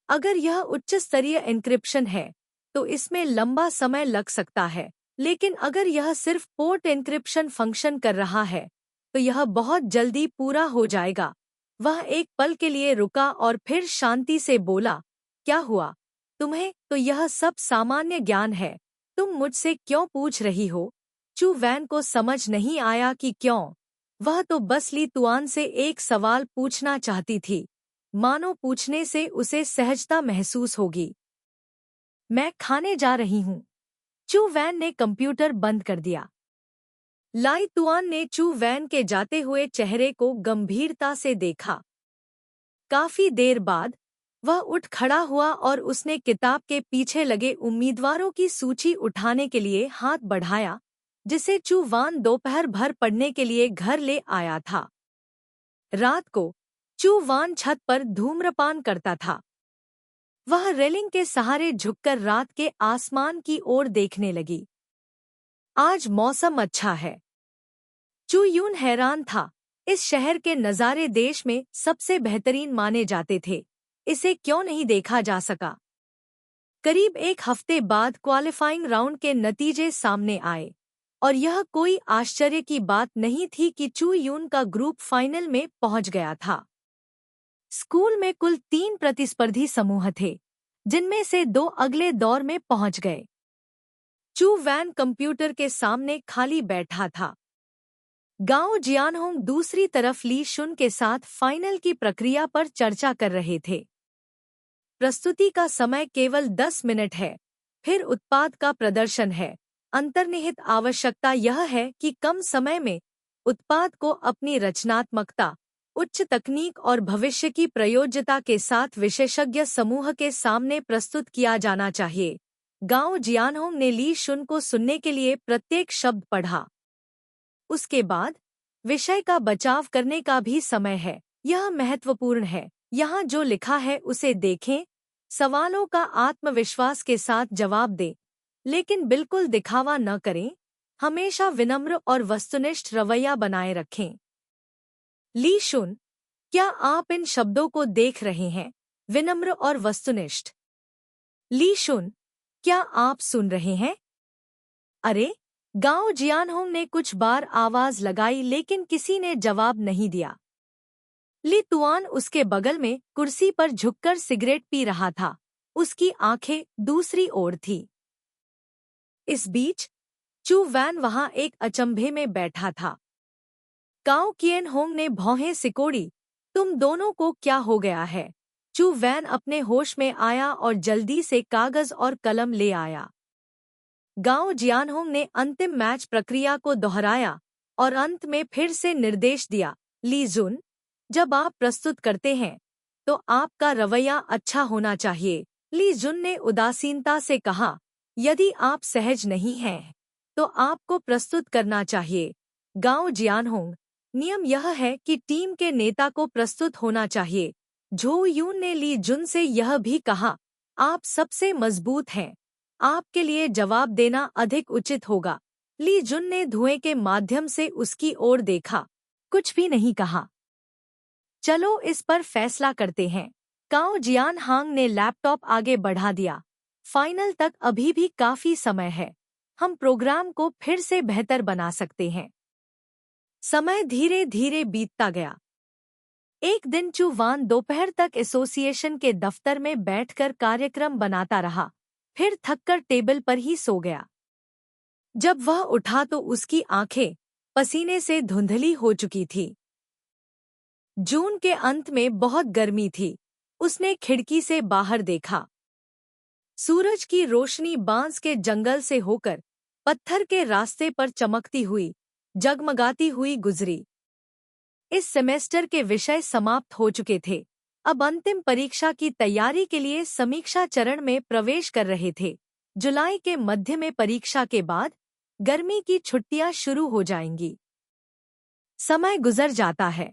अगर यह उच्च स्तरीय एन्क्रिप्शन है तो इसमें लंबा समय लग सकता है, लेकिन अगर यह सिर्फ पोर्ट एन्क्रिप्शन फंक्शन कर रहा है तो यह बहुत जल्दी पूरा हो जाएगा। वह एक पल के लिए रुका और फिर शांति से बोला, क्या हुआ? तुम्हें तो यह सब सामान्य ज्ञान है, तुम मुझसे क्यों पूछ रही हो? चू वैन को समझ नहीं आया कि क्यों। वह तो बस ली तुआन से एक सवाल पूछना चाहती थी, मानो पूछने से उसे सहजता महसूस होगी। मैं खाने जा रही हूँ। चू वैन ने कंप्यूटर बंद कर दिया। लाई तुआन ने चू वैन के जाते हुए चेहरे को गंभीरता से देखा। काफी देर बाद वह उठ खड़ा हुआ और उसने किताब के पीछे लगे उम्मीदवारों की सूची उठाने के लिए हाथ बढ़ाया, जिसे चू वान दोपहर भर पढ़ने के लिए घर ले आया था। रात को चू वान छत पर धूम्रपान करता था। वह रेलिंग के सहारे झुककर रात के आसमान की ओर देखने लगी। आज मौसम अच्छा है। चू यून हैरान था। इस शहर के नज़ारे देश में सबसे बेहतरीन माने जाते थे, इसे क्यों नहीं देखा जा सका? करीब एक हफ्ते बाद क्वालिफाइंग राउंड के नतीजे सामने आए और यह कोई आश्चर्य की बात नहीं थी कि चू यून का ग्रुप फाइनल में पहुंच गया था। स्कूल में कुल 3 प्रतिस्पर्धी समूह थे, जिनमें से 2 अगले दौर में पहुंच गए। चू वैन कंप्यूटर के सामने खाली बैठा था। गाओ जियानहोंग दूसरी तरफ ली शुन के साथ फाइनल की प्रक्रिया पर चर्चा कर रहे थे। प्रस्तुति का समय केवल 10 मिनट है, फिर उत्पाद का प्रदर्शन है। अंतर्निहित आवश्यकता यह है कि कम समय में उत्पाद को अपनी रचनात्मकता, उच्च तकनीक और भविष्य की प्रयोज्यता के साथ विशेषज्ञ समूह के सामने प्रस्तुत किया जाना चाहिए। गाओ जियानहोंग ने ली शुन को सुनने के लिए प्रत्येक शब्द पढ़ा। उसके बाद विषय का बचाव करने का भी समय है। यह महत्वपूर्ण है। यहाँ जो लिखा है उसे देखें। सवालों का आत्मविश्वास के साथ जवाब दें, लेकिन बिल्कुल दिखावा न करें। हमेशा विनम्र और वस्तुनिष्ठ रवैया बनाए रखें। ली शुन, क्या आप इन शब्दों को देख रहे हैं? विनम्र और वस्तुनिष्ठ। ली शुन, क्या आप सुन रहे हैं? अरे! गाओ जियानहोंग ने कुछ बार आवाज लगाई, लेकिन किसी ने जवाब नहीं दिया। ली तुआन उसके बगल में कुर्सी पर झुककर सिगरेट पी रहा था। उसकी आंखें दूसरी ओर थी। इस बीच चू वैन वहां एक अचंभे में बैठा था। गाओ किएनहोंग ने भौहें सिकोड़ी। तुम दोनों को क्या हो गया है? चू वैन अपने होश में आया और जल्दी से कागज और कलम ले आया। गाओ जियानहोंग ने अंतिम मैच प्रक्रिया को दोहराया और अंत में फिर से निर्देश दिया, ली जुन, जब आप प्रस्तुत करते हैं तो आपका रवैया अच्छा होना चाहिए। ली जुन ने उदासीनता से कहा, यदि आप सहज नहीं हैं तो आपको प्रस्तुत करना चाहिए। गाओ जियानहोंग, नियम यह है कि टीम के नेता को प्रस्तुत होना चाहिए। झो यून ने ली जुन से यह भी कहा, आप सबसे मजबूत हैं, आपके लिए जवाब देना अधिक उचित होगा। ली जुन ने धुएं के माध्यम से उसकी ओर देखा, कुछ भी नहीं कहा। चलो इस पर फैसला करते हैं। गाओ जियानहांग ने लैपटॉप आगे बढ़ा दिया। फाइनल तक अभी भी काफी समय है। हम प्रोग्राम को फिर से बेहतर बना सकते हैं। समय धीरे धीरे बीतता गया। एक दिन चू वान दोपहर तक एसोसिएशन के दफ्तर में बैठकर कार्यक्रम बनाता रहा, फिर थककर टेबल पर ही सो गया। जब वह उठा तो उसकी आंखें पसीने से धुंधली हो चुकी थी। जून के अंत में बहुत गर्मी थी। उसने खिड़की से बाहर देखा। सूरज की रोशनी बांस के जंगल से होकर पत्थर के रास्ते पर चमकती हुई, जगमगाती हुई गुजरी। इस सेमेस्टर के विषय समाप्त हो चुके थे। अब अंतिम परीक्षा की तैयारी के लिए समीक्षा चरण में प्रवेश कर रहे थे। जुलाई के मध्य में परीक्षा के बाद गर्मी की छुट्टियां शुरू हो जाएंगी। समय गुजर जाता है।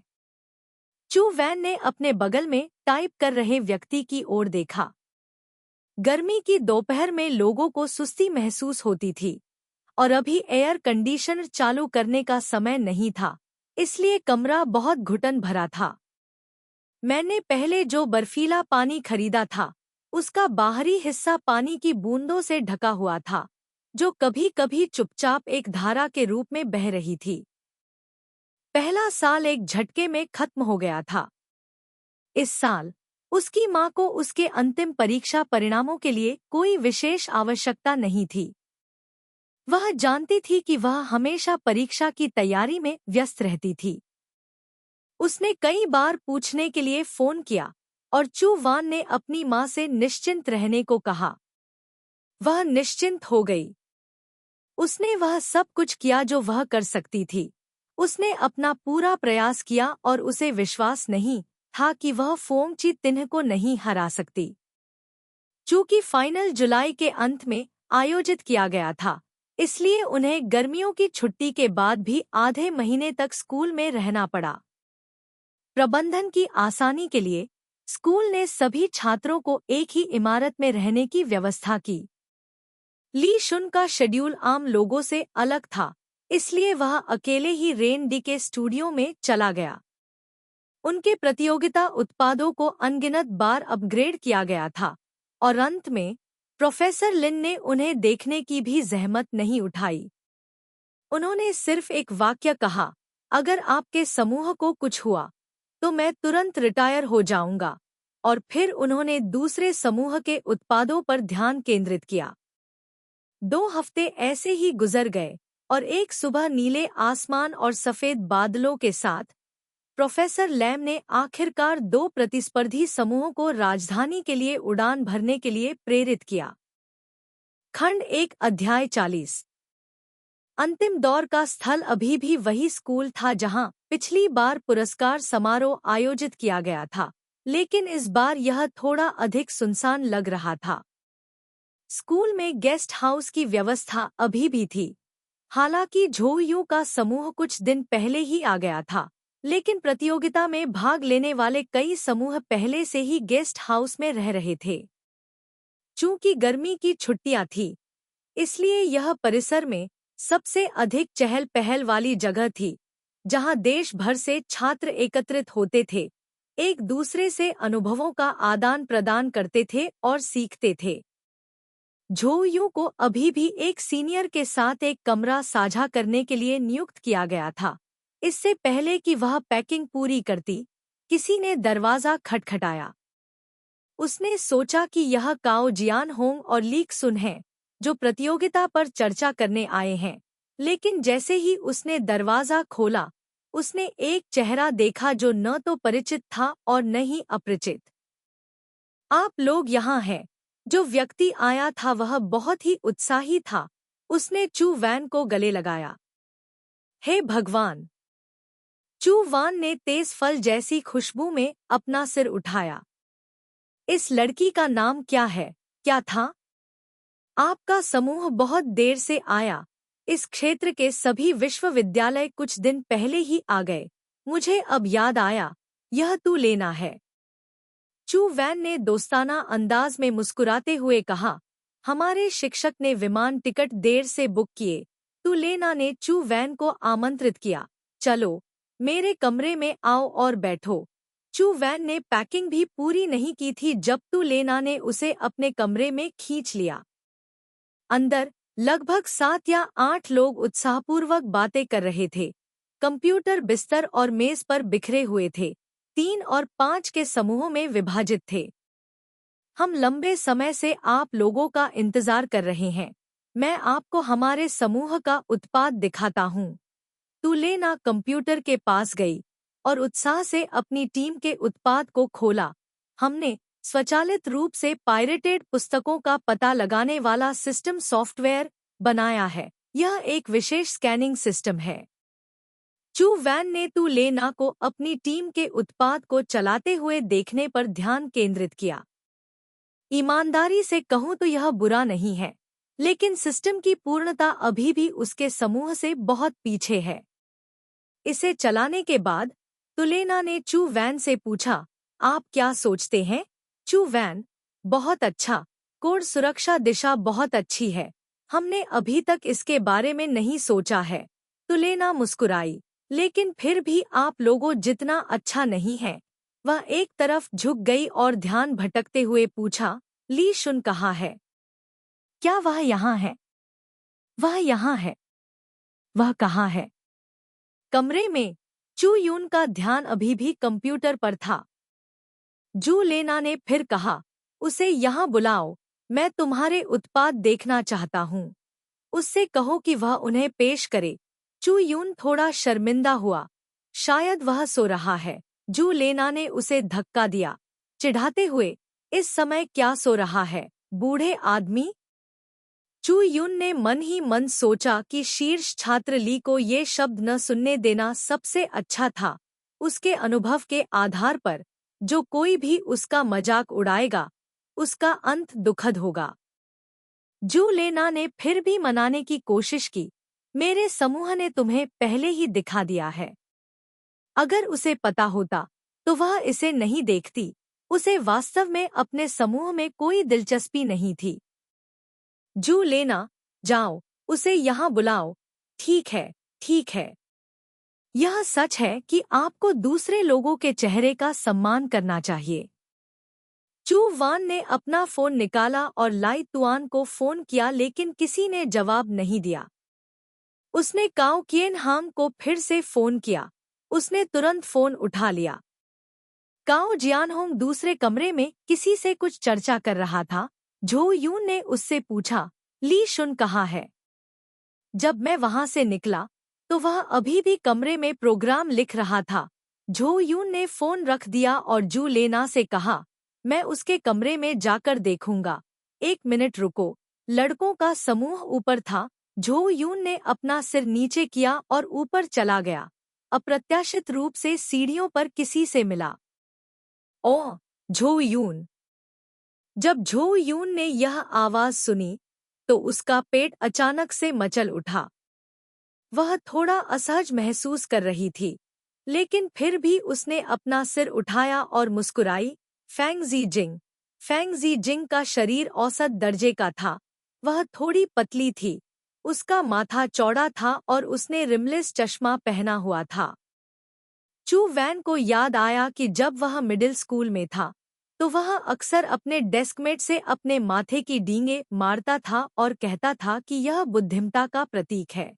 चू वैन ने अपने बगल में टाइप कर रहे व्यक्ति की ओर देखा। गर्मी की दोपहर में लोगों को सुस्ती महसूस होती थी और अभी एयर कंडीशनर चालू करने का समय नहीं था, इसलिए कमरा बहुत घुटन भरा था। मैंने पहले जो बर्फीला पानी खरीदा था, उसका बाहरी हिस्सा पानी की बूंदों से ढका हुआ था, जो कभी-कभी चुपचाप एक धारा के रूप में बह रही थी। पहला साल एक झटके में खत्म हो गया था। इस साल उसकी मां को उसके अंतिम परीक्षा परिणामों के लिए कोई विशेष आवश्यकता नहीं थी। वह जानती थी कि वह हमेशा परीक्षा की तैयारी में व्यस्त रहती थी। उसने कई बार पूछने के लिए फोन किया और चू वान ने अपनी मां से निश्चिंत रहने को कहा। वह निश्चिंत हो गई। उसने वह सब कुछ किया जो वह कर सकती थी। उसने अपना पूरा प्रयास किया और उसे विश्वास नहीं था कि वह फोम ची तिन्ह को नहीं हरा सकती। चूंकि फाइनल जुलाई के अंत में आयोजित किया गया था, इसलिए उन्हें गर्मियों की छुट्टी के बाद भी आधे महीने तक स्कूल में रहना पड़ा। प्रबंधन की आसानी के लिए स्कूल ने सभी छात्रों को एक ही इमारत में रहने की व्यवस्था की। ली शुन का शेड्यूल आम लोगों से अलग था, इसलिए वह अकेले ही रेन डी के स्टूडियो में चला गया। उनके प्रतियोगिता उत्पादों को अनगिनत बार अपग्रेड किया गया था और अंत में प्रोफेसर लिन ने उन्हें देखने की भी जहमत नहीं उठाई। उन्होंने सिर्फ एक वाक्य कहा, अगर आपके समूह को कुछ हुआ तो मैं तुरंत रिटायर हो जाऊंगा, और फिर उन्होंने दूसरे समूह के उत्पादों पर ध्यान केंद्रित किया। 2 हफ्ते ऐसे ही गुजर गए और एक सुबह नीले आसमान और सफेद बादलों के साथ प्रोफेसर लैम ने आखिरकार 2 प्रतिस्पर्धी समूहों को राजधानी के लिए उड़ान भरने के लिए प्रेरित किया। खंड 1 अध्याय 40। अंतिम दौर का स्थल अभी भी वही स्कूल था जहां पिछली बार पुरस्कार समारोह आयोजित किया गया था, लेकिन इस बार यह थोड़ा अधिक सुनसान लग रहा था। स्कूल में गेस्ट हाउस की व्यवस्था अभी भी थी। हालांकि झोयू का समूह कुछ दिन पहले ही आ गया था, लेकिन प्रतियोगिता में भाग लेने वाले कई समूह पहले से ही गेस्ट हाउस में रह रहे थे। चूंकि गर्मी की छुट्टियां थी, इसलिए यह परिसर में सबसे अधिक चहल पहल वाली जगह थी, जहां देश भर से छात्र एकत्रित होते थे, एक दूसरे से अनुभवों का आदान प्रदान करते थे और सीखते थे। झोयू को अभी भी एक सीनियर के साथ एक कमरा साझा करने के लिए नियुक्त किया गया था। इससे पहले कि वह पैकिंग पूरी करती, किसी ने दरवाजा खटखटाया। उसने सोचा कि यह काओ जियान होंग और लीक सुन हैं, जो प्रतियोगिता पर चर्चा करने आए हैं, लेकिन जैसे ही उसने दरवाजा खोला, उसने एक चेहरा देखा जो न तो परिचित था और न ही अपरिचित। आप लोग यहाँ हैं। जो व्यक्ति आया था वह बहुत ही उत्साही था। उसने चू वैन को गले लगाया। हे भगवान! चू वान ने तेज फल जैसी खुशबू में अपना सिर उठाया। इस लड़की का नाम क्या है? क्या था? आपका समूह बहुत देर से आया। इस क्षेत्र के सभी विश्वविद्यालय कुछ दिन पहले ही आ गए। मुझे अब याद आया, यह तू लेना है। चू वैन ने दोस्ताना अंदाज में मुस्कुराते हुए कहा। हमारे शिक्षक ने विमान टिकट देर से बुक किए। तू लेना ने चू वैन को आमंत्रित किया। चलो, मेरे कमरे में आओ और बैठो। चू वैन ने पैकिंग भी पूरी नहीं की थी जब तू लेना ने उसे अपने कमरे में खींच लिया। अंदर लगभग 7 या 8 लोग उत्साहपूर्वक बातें कर रहे थे। कंप्यूटर बिस्तर और मेज पर बिखरे हुए थे। 3 और 5 के समूहों में विभाजित थे। हम लंबे समय से आप लोगों का इंतजार कर रहे हैं। मैं आपको हमारे समूह का उत्पाद दिखाता हूँ। तू लेना कंप्यूटर के पास गई और उत्साह से अपनी टीम के उत्पाद को खोला। हमने स्वचालित रूप से पायरेटेड पुस्तकों का पता लगाने वाला सिस्टम सॉफ्टवेयर बनाया है। यह एक विशेष स्कैनिंग सिस्टम है। चू वैन ने तू लेना को अपनी टीम के उत्पाद को चलाते हुए देखने पर ध्यान केंद्रित किया। ईमानदारी से कहूँ तो यह बुरा नहीं है, लेकिन सिस्टम की पूर्णता अभी भी उसके समूह से बहुत पीछे है। इसे चलाने के बाद तुलेना ने चू वैन से पूछा, आप क्या सोचते हैं? चू वैन, बहुत अच्छा, कोड सुरक्षा दिशा बहुत अच्छी है। हमने अभी तक इसके बारे में नहीं सोचा है। तुलेना मुस्कुराई, लेकिन फिर भी आप लोगों जितना अच्छा नहीं है। वह एक तरफ झुक गई और ध्यान भटकते हुए पूछा, ली शुन कहाँ है? क्या वह यहाँ है? वह यहाँ है। वह कहाँ है? कमरे में। चू यून का ध्यान अभी भी कंप्यूटर पर था। जू लेना ने फिर कहा, उसे यहाँ बुलाओ, मैं तुम्हारे उत्पाद देखना चाहता हूँ। उससे कहो कि वह उन्हें पेश करे। चू यून थोड़ा शर्मिंदा हुआ, शायद वह सो रहा है। जू लेना ने उसे धक्का दिया, चिढ़ाते हुए, इस समय क्या सो रहा है, बूढ़े आदमी? चू यून ने मन ही मन सोचा कि शीर्ष छात्र ली को ये शब्द न सुनने देना सबसे अच्छा था। उसके अनुभव के आधार पर जो कोई भी उसका मजाक उड़ाएगा, उसका अंत दुखद होगा। जू लेना ने फिर भी मनाने की कोशिश की, मेरे समूह ने तुम्हें पहले ही दिखा दिया है। अगर उसे पता होता तो वह इसे नहीं देखती। उसे वास्तव में अपने समूह में कोई दिलचस्पी नहीं थी। जू लेना, जाओ, उसे यहाँ बुलाओ। ठीक है, ठीक है। यह सच है कि आपको दूसरे लोगों के चेहरे का सम्मान करना चाहिए। चू वान ने अपना फोन निकाला और लाई तुआन को फोन किया, लेकिन किसी ने जवाब नहीं दिया। उसने काओ किएन हांग को फिर से फोन किया। उसने तुरंत फोन उठा लिया। काओ जियानहोंग दूसरे कमरे में किसी से कुछ चर्चा कर रहा था। झो यून ने उससे पूछा, ली शुन कहाँ है? जब मैं वहां से निकला तो वह अभी भी कमरे में प्रोग्राम लिख रहा था। झो यून ने फोन रख दिया और जू लेना से कहा, मैं उसके कमरे में जाकर देखूंगा। 1 मिनट रुको। लड़कों का समूह ऊपर था। झो यून ने अपना सिर नीचे किया और ऊपर चला गया। अप्रत्याशित रूप से सीढ़ियों पर किसी से मिला। ओह, झो यून। जब झो यून ने यह आवाज सुनी तो उसका पेट अचानक से मचल उठा। वह थोड़ा असहज महसूस कर रही थी, लेकिन फिर भी उसने अपना सिर उठाया और मुस्कुराई। फेंग ज़ीजिंग। फेंग ज़ीजिंग का शरीर औसत दर्जे का था। वह थोड़ी पतली थी, उसका माथा चौड़ा था और उसने रिमलेस चश्मा पहना हुआ था। चू वैन को याद आया कि जब वह मिडिल स्कूल में था तो वह अक्सर अपने डेस्कमेट से अपने माथे की डींगे मारता था और कहता था कि यह बुद्धिमत्ता का प्रतीक है।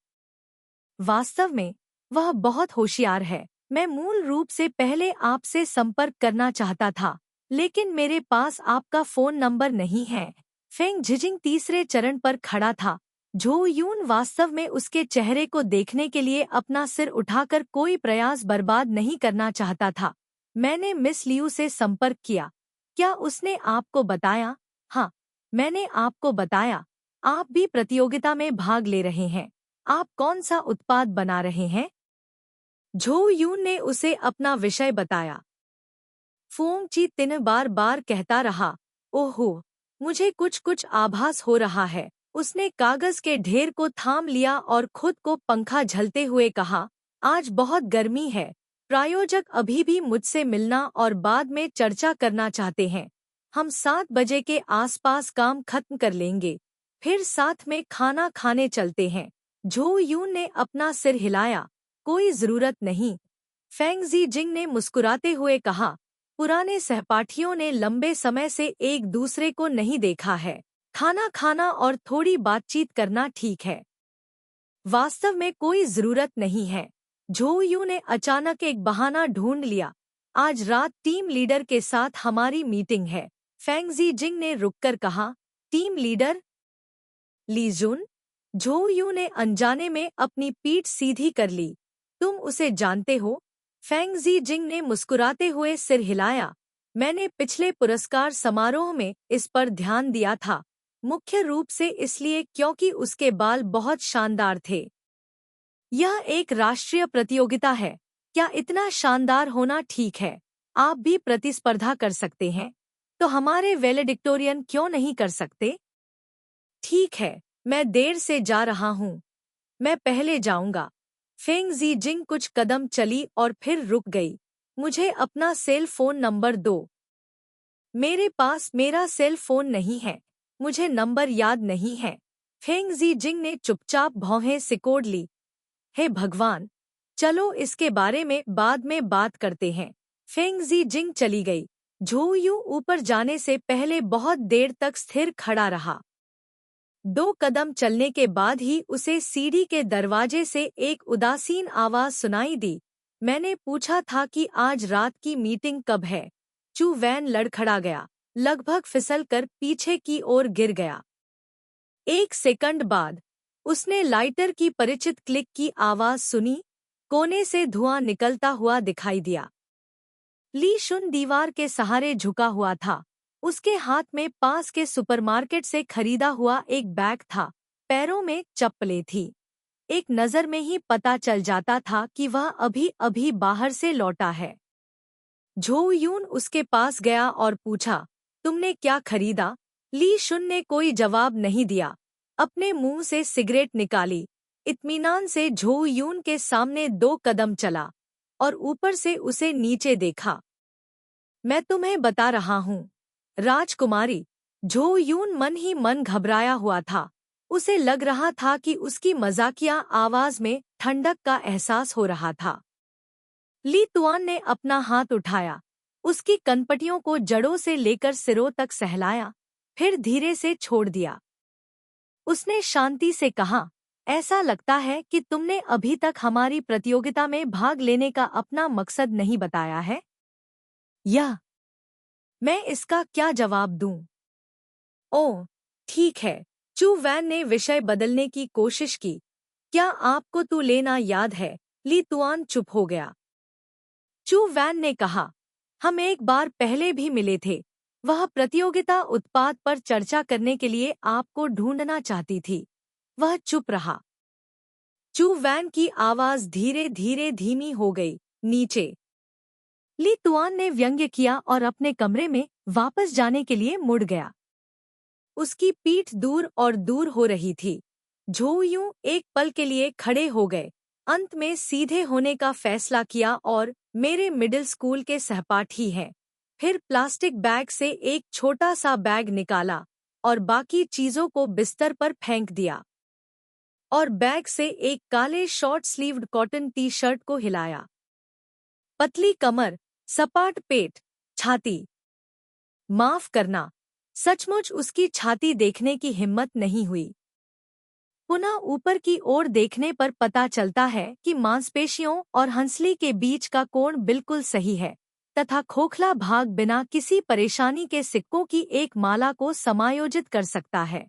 वास्तव में वह बहुत होशियार है। मैं मूल रूप से पहले आपसे संपर्क करना चाहता था, लेकिन मेरे पास आपका फोन नंबर नहीं है। फेंग झिजिंग तीसरे चरण पर खड़ा था। झो यून वास्तव में उसके चेहरे को देखने के लिए अपना सिर उठाकर कोई प्रयास बर्बाद नहीं करना चाहता था। मैंने मिस लियू से संपर्क किया। क्या उसने आपको बताया? हाँ, मैंने आपको बताया। आप भी प्रतियोगिता में भाग ले रहे हैं। आप कौन सा उत्पाद बना रहे हैं? झो यून ने उसे अपना विषय बताया। फुओंग ची तिन बार बार कहता रहा, ओहो, मुझे कुछ कुछ आभास हो रहा है। उसने कागज के ढेर को थाम लिया और खुद को पंखा झलते हुए कहा, आज बहुत गर्मी है। प्रायोजक अभी भी मुझसे मिलना और बाद में चर्चा करना चाहते हैं। हम 7 बजे के आसपास काम खत्म कर लेंगे, फिर साथ में खाना खाने चलते हैं। झो यून ने अपना सिर हिलाया, कोई जरूरत नहीं। फेंग ज़ीजिंग ने मुस्कुराते हुए कहा, पुराने सहपाठियों ने लंबे समय से एक दूसरे को नहीं देखा है। खाना खाना और थोड़ी बातचीत करना ठीक है। वास्तव में कोई जरूरत नहीं है। झो यू ने अचानक एक बहाना ढूंढ लिया। आज रात टीम लीडर के साथ हमारी मीटिंग है। फेंग ज़ीजिंग ने रुककर कहा, टीम लीडर? ली जुन? झो यू ने अनजाने में अपनी पीठ सीधी कर ली। तुम उसे जानते हो? फेंग ज़ीजिंग ने मुस्कुराते हुए सिर हिलाया। मैंने पिछले पुरस्कार समारोह में इस पर ध्यान दिया था, मुख्य रूप से इसलिए क्योंकि उसके बाल बहुत शानदार थे। यह एक राष्ट्रीय प्रतियोगिता है, क्या इतना शानदार होना ठीक है? आप भी प्रतिस्पर्धा कर सकते हैं, तो हमारे वेलेडिक्टोरियन क्यों नहीं कर सकते? ठीक है, मैं देर से जा रहा हूँ। मैं पहले जाऊंगा। फेंग ज़ीजिंग कुछ कदम चली और फिर रुक गई। मुझे अपना सेल फोन नंबर दो। मेरे पास मेरा सेल फोन नहीं है। मुझे नंबर याद नहीं है। फेंग ज़ीजिंग ने चुपचाप भौहें सिकोड़ ली। हे भगवान! चलो इसके बारे में बाद में बात करते हैं। फेंग ज़ीजिंग चली गई। झोउ यू ऊपर जाने से पहले बहुत देर तक स्थिर खड़ा रहा। 2 कदम चलने के बाद ही उसे सीढ़ी के दरवाजे से एक उदासीन आवाज सुनाई दी। मैंने पूछा था कि आज रात की मीटिंग कब है। चू वैन लड़खड़ा गया, लगभग फिसल कर पीछे की ओर गिर गया। 1 सेकंड बाद उसने लाइटर की परिचित क्लिक की आवाज सुनी। कोने से धुआं निकलता हुआ दिखाई दिया। ली शुन दीवार के सहारे झुका हुआ था। उसके हाथ में पास के सुपरमार्केट से खरीदा हुआ एक बैग था। पैरों में चप्पलें थी। एक नज़र में ही पता चल जाता था कि वह अभी अभी बाहर से लौटा है। झोउ यून उसके पास गया और पूछा, तुमने क्या खरीदा? ली शुन ने कोई जवाब नहीं दिया। अपने मुंह से सिगरेट निकाली। इत्मीनान से झोउ यून के सामने 2 कदम चला और ऊपर से उसे नीचे देखा। मैं तुम्हें बता रहा हूँ, राजकुमारी। झोउ यून मन ही मन घबराया हुआ था। उसे लग रहा था कि उसकी मजाकिया आवाज में ठंडक का एहसास हो रहा था। ली तुआन ने अपना हाथ उठाया, उसकी कनपटियों को जड़ों से लेकर सिरों तक सहलाया, फिर धीरे से छोड़ दिया। उसने शांति से कहा, ऐसा लगता है कि तुमने अभी तक हमारी प्रतियोगिता में भाग लेने का अपना मकसद नहीं बताया है। या मैं इसका क्या जवाब दूं? ओह, ठीक है। चू वैन ने विषय बदलने की कोशिश की। क्या आपको तू लेना याद है? ली तुआन चुप हो गया। चू वैन ने कहा, हम एक बार पहले भी मिले थे। वह प्रतियोगिता उत्पाद पर चर्चा करने के लिए आपको ढूंढना चाहती थी। वह चुप रहा। चू वैन की आवाज धीरे धीरे धीमी हो गई। नीचे। ली तुआन ने व्यंग्य किया और अपने कमरे में वापस जाने के लिए मुड़ गया। उसकी पीठ दूर और दूर हो रही थी। झोउ यूं एक पल के लिए खड़े हो गए, अंत में सीधे होने का फैसला किया और मेरे मिडिल स्कूल के सहपाठी हैं। फिर प्लास्टिक बैग से एक छोटा सा बैग निकाला और बाकी चीजों को बिस्तर पर फेंक दिया और बैग से एक काले short sleeved cotton T shirt को हिलाया। पतली कमर, सपाट पेट, छाती। माफ करना, सचमुच उसकी छाती देखने की हिम्मत नहीं हुई। पुनः ऊपर की ओर देखने पर पता चलता है कि मांसपेशियों और हंसली के बीच का कोण बिल्कुल सही है तथा खोखला भाग बिना किसी परेशानी के सिक्कों की एक माला को समायोजित कर सकता है।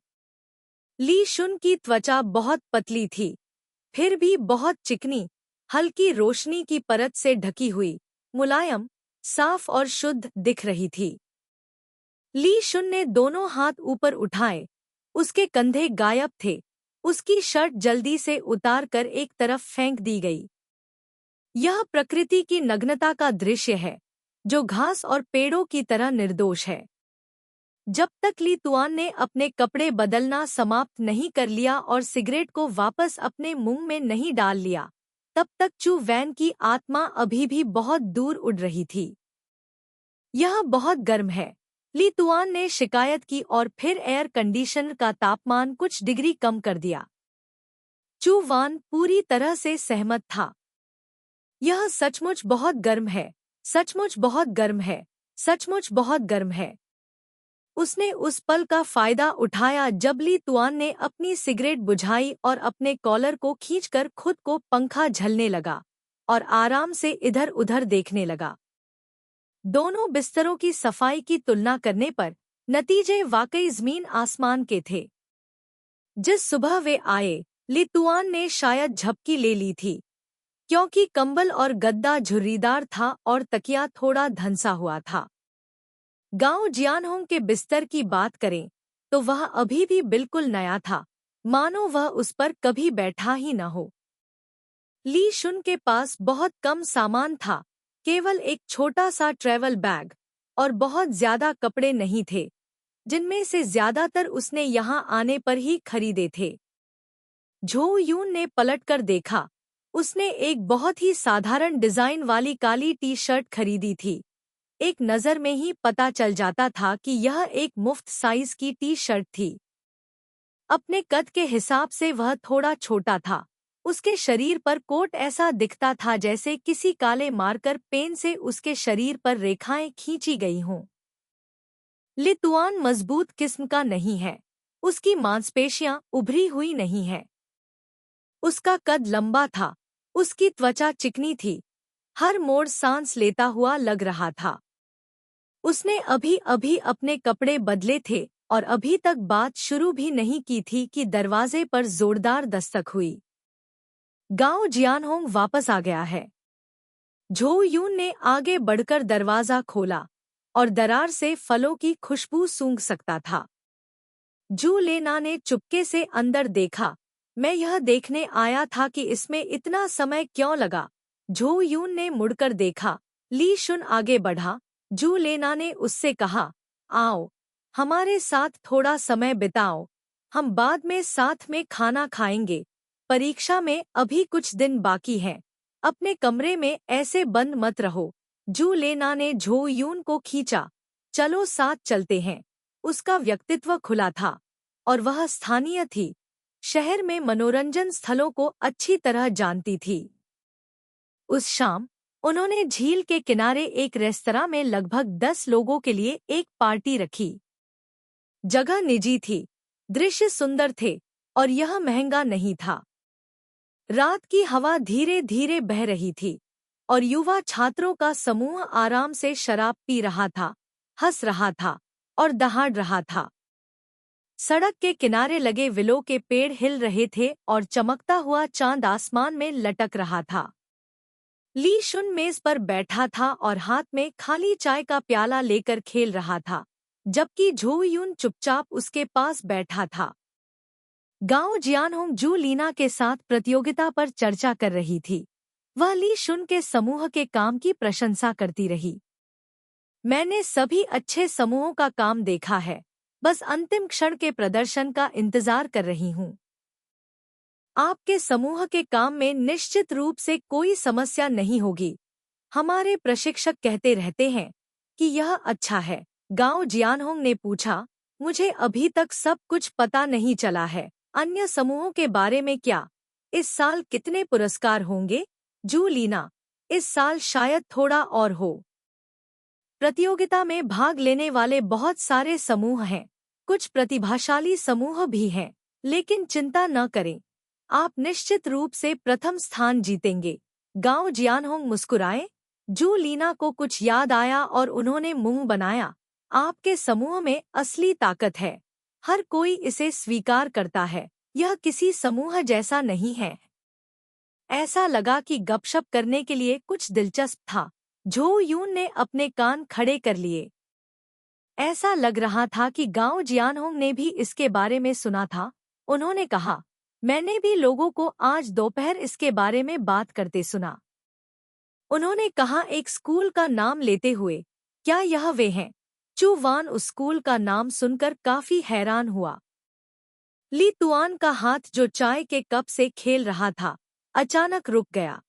ली शुन की त्वचा बहुत पतली थी, फिर भी बहुत चिकनी, हल्की रोशनी की परत से ढकी हुई, मुलायम, साफ और शुद्ध दिख रही थी। ली शुन ने दोनों हाथ ऊपर उठाए। उसके कंधे गायब थे। उसकी शर्ट जल्दी से उतार कर एक तरफ फेंक दी गई। यह प्रकृति की नग्नता का दृश्य है, जो घास और पेड़ों की तरह निर्दोष है। जब तक ली तुआन ने अपने कपड़े बदलना समाप्त नहीं कर लिया और सिगरेट को वापस अपने मुंह में नहीं डाल लिया, तब तक चू वैन की आत्मा अभी भी बहुत दूर उड़ रही थी। यह बहुत गर्म है, ली तुआन ने शिकायत की और फिर एयर कंडीशनर का तापमान कुछ डिग्री कम कर दिया। चू वान पूरी तरह से सहमत था। यह सचमुच बहुत गर्म है, सचमुच बहुत गर्म है, सचमुच बहुत गर्म है। उसने उस पल का फायदा उठाया जब ली तुआन ने अपनी सिगरेट बुझाई और अपने कॉलर को खींचकर खुद को पंखा झलने लगा और आराम से इधर-उधर देखने लगा। दोनों बिस्तरों की सफाई की तुलना करने पर नतीजे वाकई ज़मीन आसमान के थे। जिस सुबह वे आए, ली तुआन ने शायद झपकी ले ली थी, क्योंकि कंबल और गद्दा झुर्रीदार था और तकिया थोड़ा धंसा हुआ था। गांव जियानहोंग के बिस्तर की बात करें तो वह अभी भी बिल्कुल नया था, मानो वह उस पर कभी बैठा ही न हो। ली शुन के पास बहुत कम सामान था, केवल एक छोटा सा ट्रैवल बैग, और बहुत ज्यादा कपड़े नहीं थे, जिनमें से ज्यादातर उसने यहाँ आने पर ही खरीदे थे। झोउ यून ने पलटकर देखा। उसने एक बहुत ही साधारण डिजाइन वाली काली टी शर्ट खरीदी थी। एक नज़र में ही पता चल जाता था कि यह एक मुफ्त साइज की टी शर्ट थी। अपने कद के हिसाब से वह थोड़ा छोटा था। उसके शरीर पर कोट ऐसा दिखता था जैसे किसी काले मार्कर पेन से उसके शरीर पर रेखाएं खींची गई हों। लितुआन मजबूत किस्म का नहीं है। उसकी मांसपेशियां उभरी हुई नहीं है। उसका कद लंबा था। उसकी त्वचा चिकनी थी। हर मोड़ सांस लेता हुआ लग रहा था। उसने अभी अभी अपने कपड़े बदले थे और अभी तक बात शुरू भी नहीं की थी कि दरवाजे पर जोरदार दस्तक हुई। गांव जियानहोंग वापस आ गया है। झो यून ने आगे बढ़कर दरवाजा खोला और दरार से फलों की खुशबू सूंघ सकता था। जू लेना ने चुपके से अंदर देखा। मैं यह देखने आया था कि इसमें इतना समय क्यों लगा। झो यून ने मुड़कर देखा। ली शुन आगे बढ़ा। जू लेना ने उससे कहा, आओ, हमारे साथ थोड़ा समय बिताओ। हम बाद में साथ में खाना खाएंगे। परीक्षा में अभी कुछ दिन बाकी हैं। अपने कमरे में ऐसे बंद मत रहो। जू लेना ने झो यून को खींचा। चलो साथ चलते हैं। उसका व्यक्तित्व खुला था और वह स्थानीय थी। शहर में मनोरंजन स्थलों को अच्छी तरह जानती थी। उस शाम उन्होंने झील के किनारे एक रेस्तरां में लगभग 10 लोगों के लिए एक पार्टी रखी। जगह निजी थी, दृश्य सुंदर थे और यह महंगा नहीं था। रात की हवा धीरे धीरे बह रही थी और युवा छात्रों का समूह आराम से शराब पी रहा था, हंस रहा था और दहाड़ रहा था। सड़क के किनारे लगे विलो के पेड़ हिल रहे थे और चमकता हुआ चांद आसमान में लटक रहा था। ली शुन मेज पर बैठा था और हाथ में खाली चाय का प्याला लेकर खेल रहा था, जबकि झो यून चुपचाप उसके पास बैठा था। गांव जियानहोंग जू लीना के साथ प्रतियोगिता पर चर्चा कर रही थी। वह ली शुन के समूह के काम की प्रशंसा करती रही। मैंने सभी अच्छे समूहों का काम देखा है, बस अंतिम क्षण के प्रदर्शन का इंतजार कर रही हूँ। आपके समूह के काम में निश्चित रूप से कोई समस्या नहीं होगी। हमारे प्रशिक्षक कहते रहते हैं कि यह अच्छा है। गांव जियानहोंग ने पूछा, मुझे अभी तक सब कुछ पता नहीं चला है। अन्य समूहों के बारे में क्या? इस साल कितने पुरस्कार होंगे? जू लीना, इस साल शायद थोड़ा और हो। प्रतियोगिता में भाग लेने वाले बहुत सारे समूह हैं। कुछ प्रतिभाशाली समूह भी हैं, लेकिन चिंता न करें, आप निश्चित रूप से प्रथम स्थान जीतेंगे। गांव जियानहोंग मुस्कुराए। जू लीना को कुछ याद आया और उन्होंने मुंह बनाया। आपके समूह में असली ताकत है। हर कोई इसे स्वीकार करता है। यह किसी समूह जैसा नहीं है। ऐसा लगा कि गपशप करने के लिए कुछ दिलचस्प था। झो यून ने अपने कान खड़े कर लिए। ऐसा लग रहा था कि गांव जियानहोंग ने भी इसके बारे में सुना था। उन्होंने कहा, मैंने भी लोगों को आज दोपहर इसके बारे में बात करते सुना। उन्होंने कहा एक स्कूल का नाम लेते हुए, क्या यह वे हैं? चू वान उस स्कूल का नाम सुनकर काफी हैरान हुआ। ली तुआन का हाथ जो चाय के कप से खेल रहा था, अचानक रुक गया।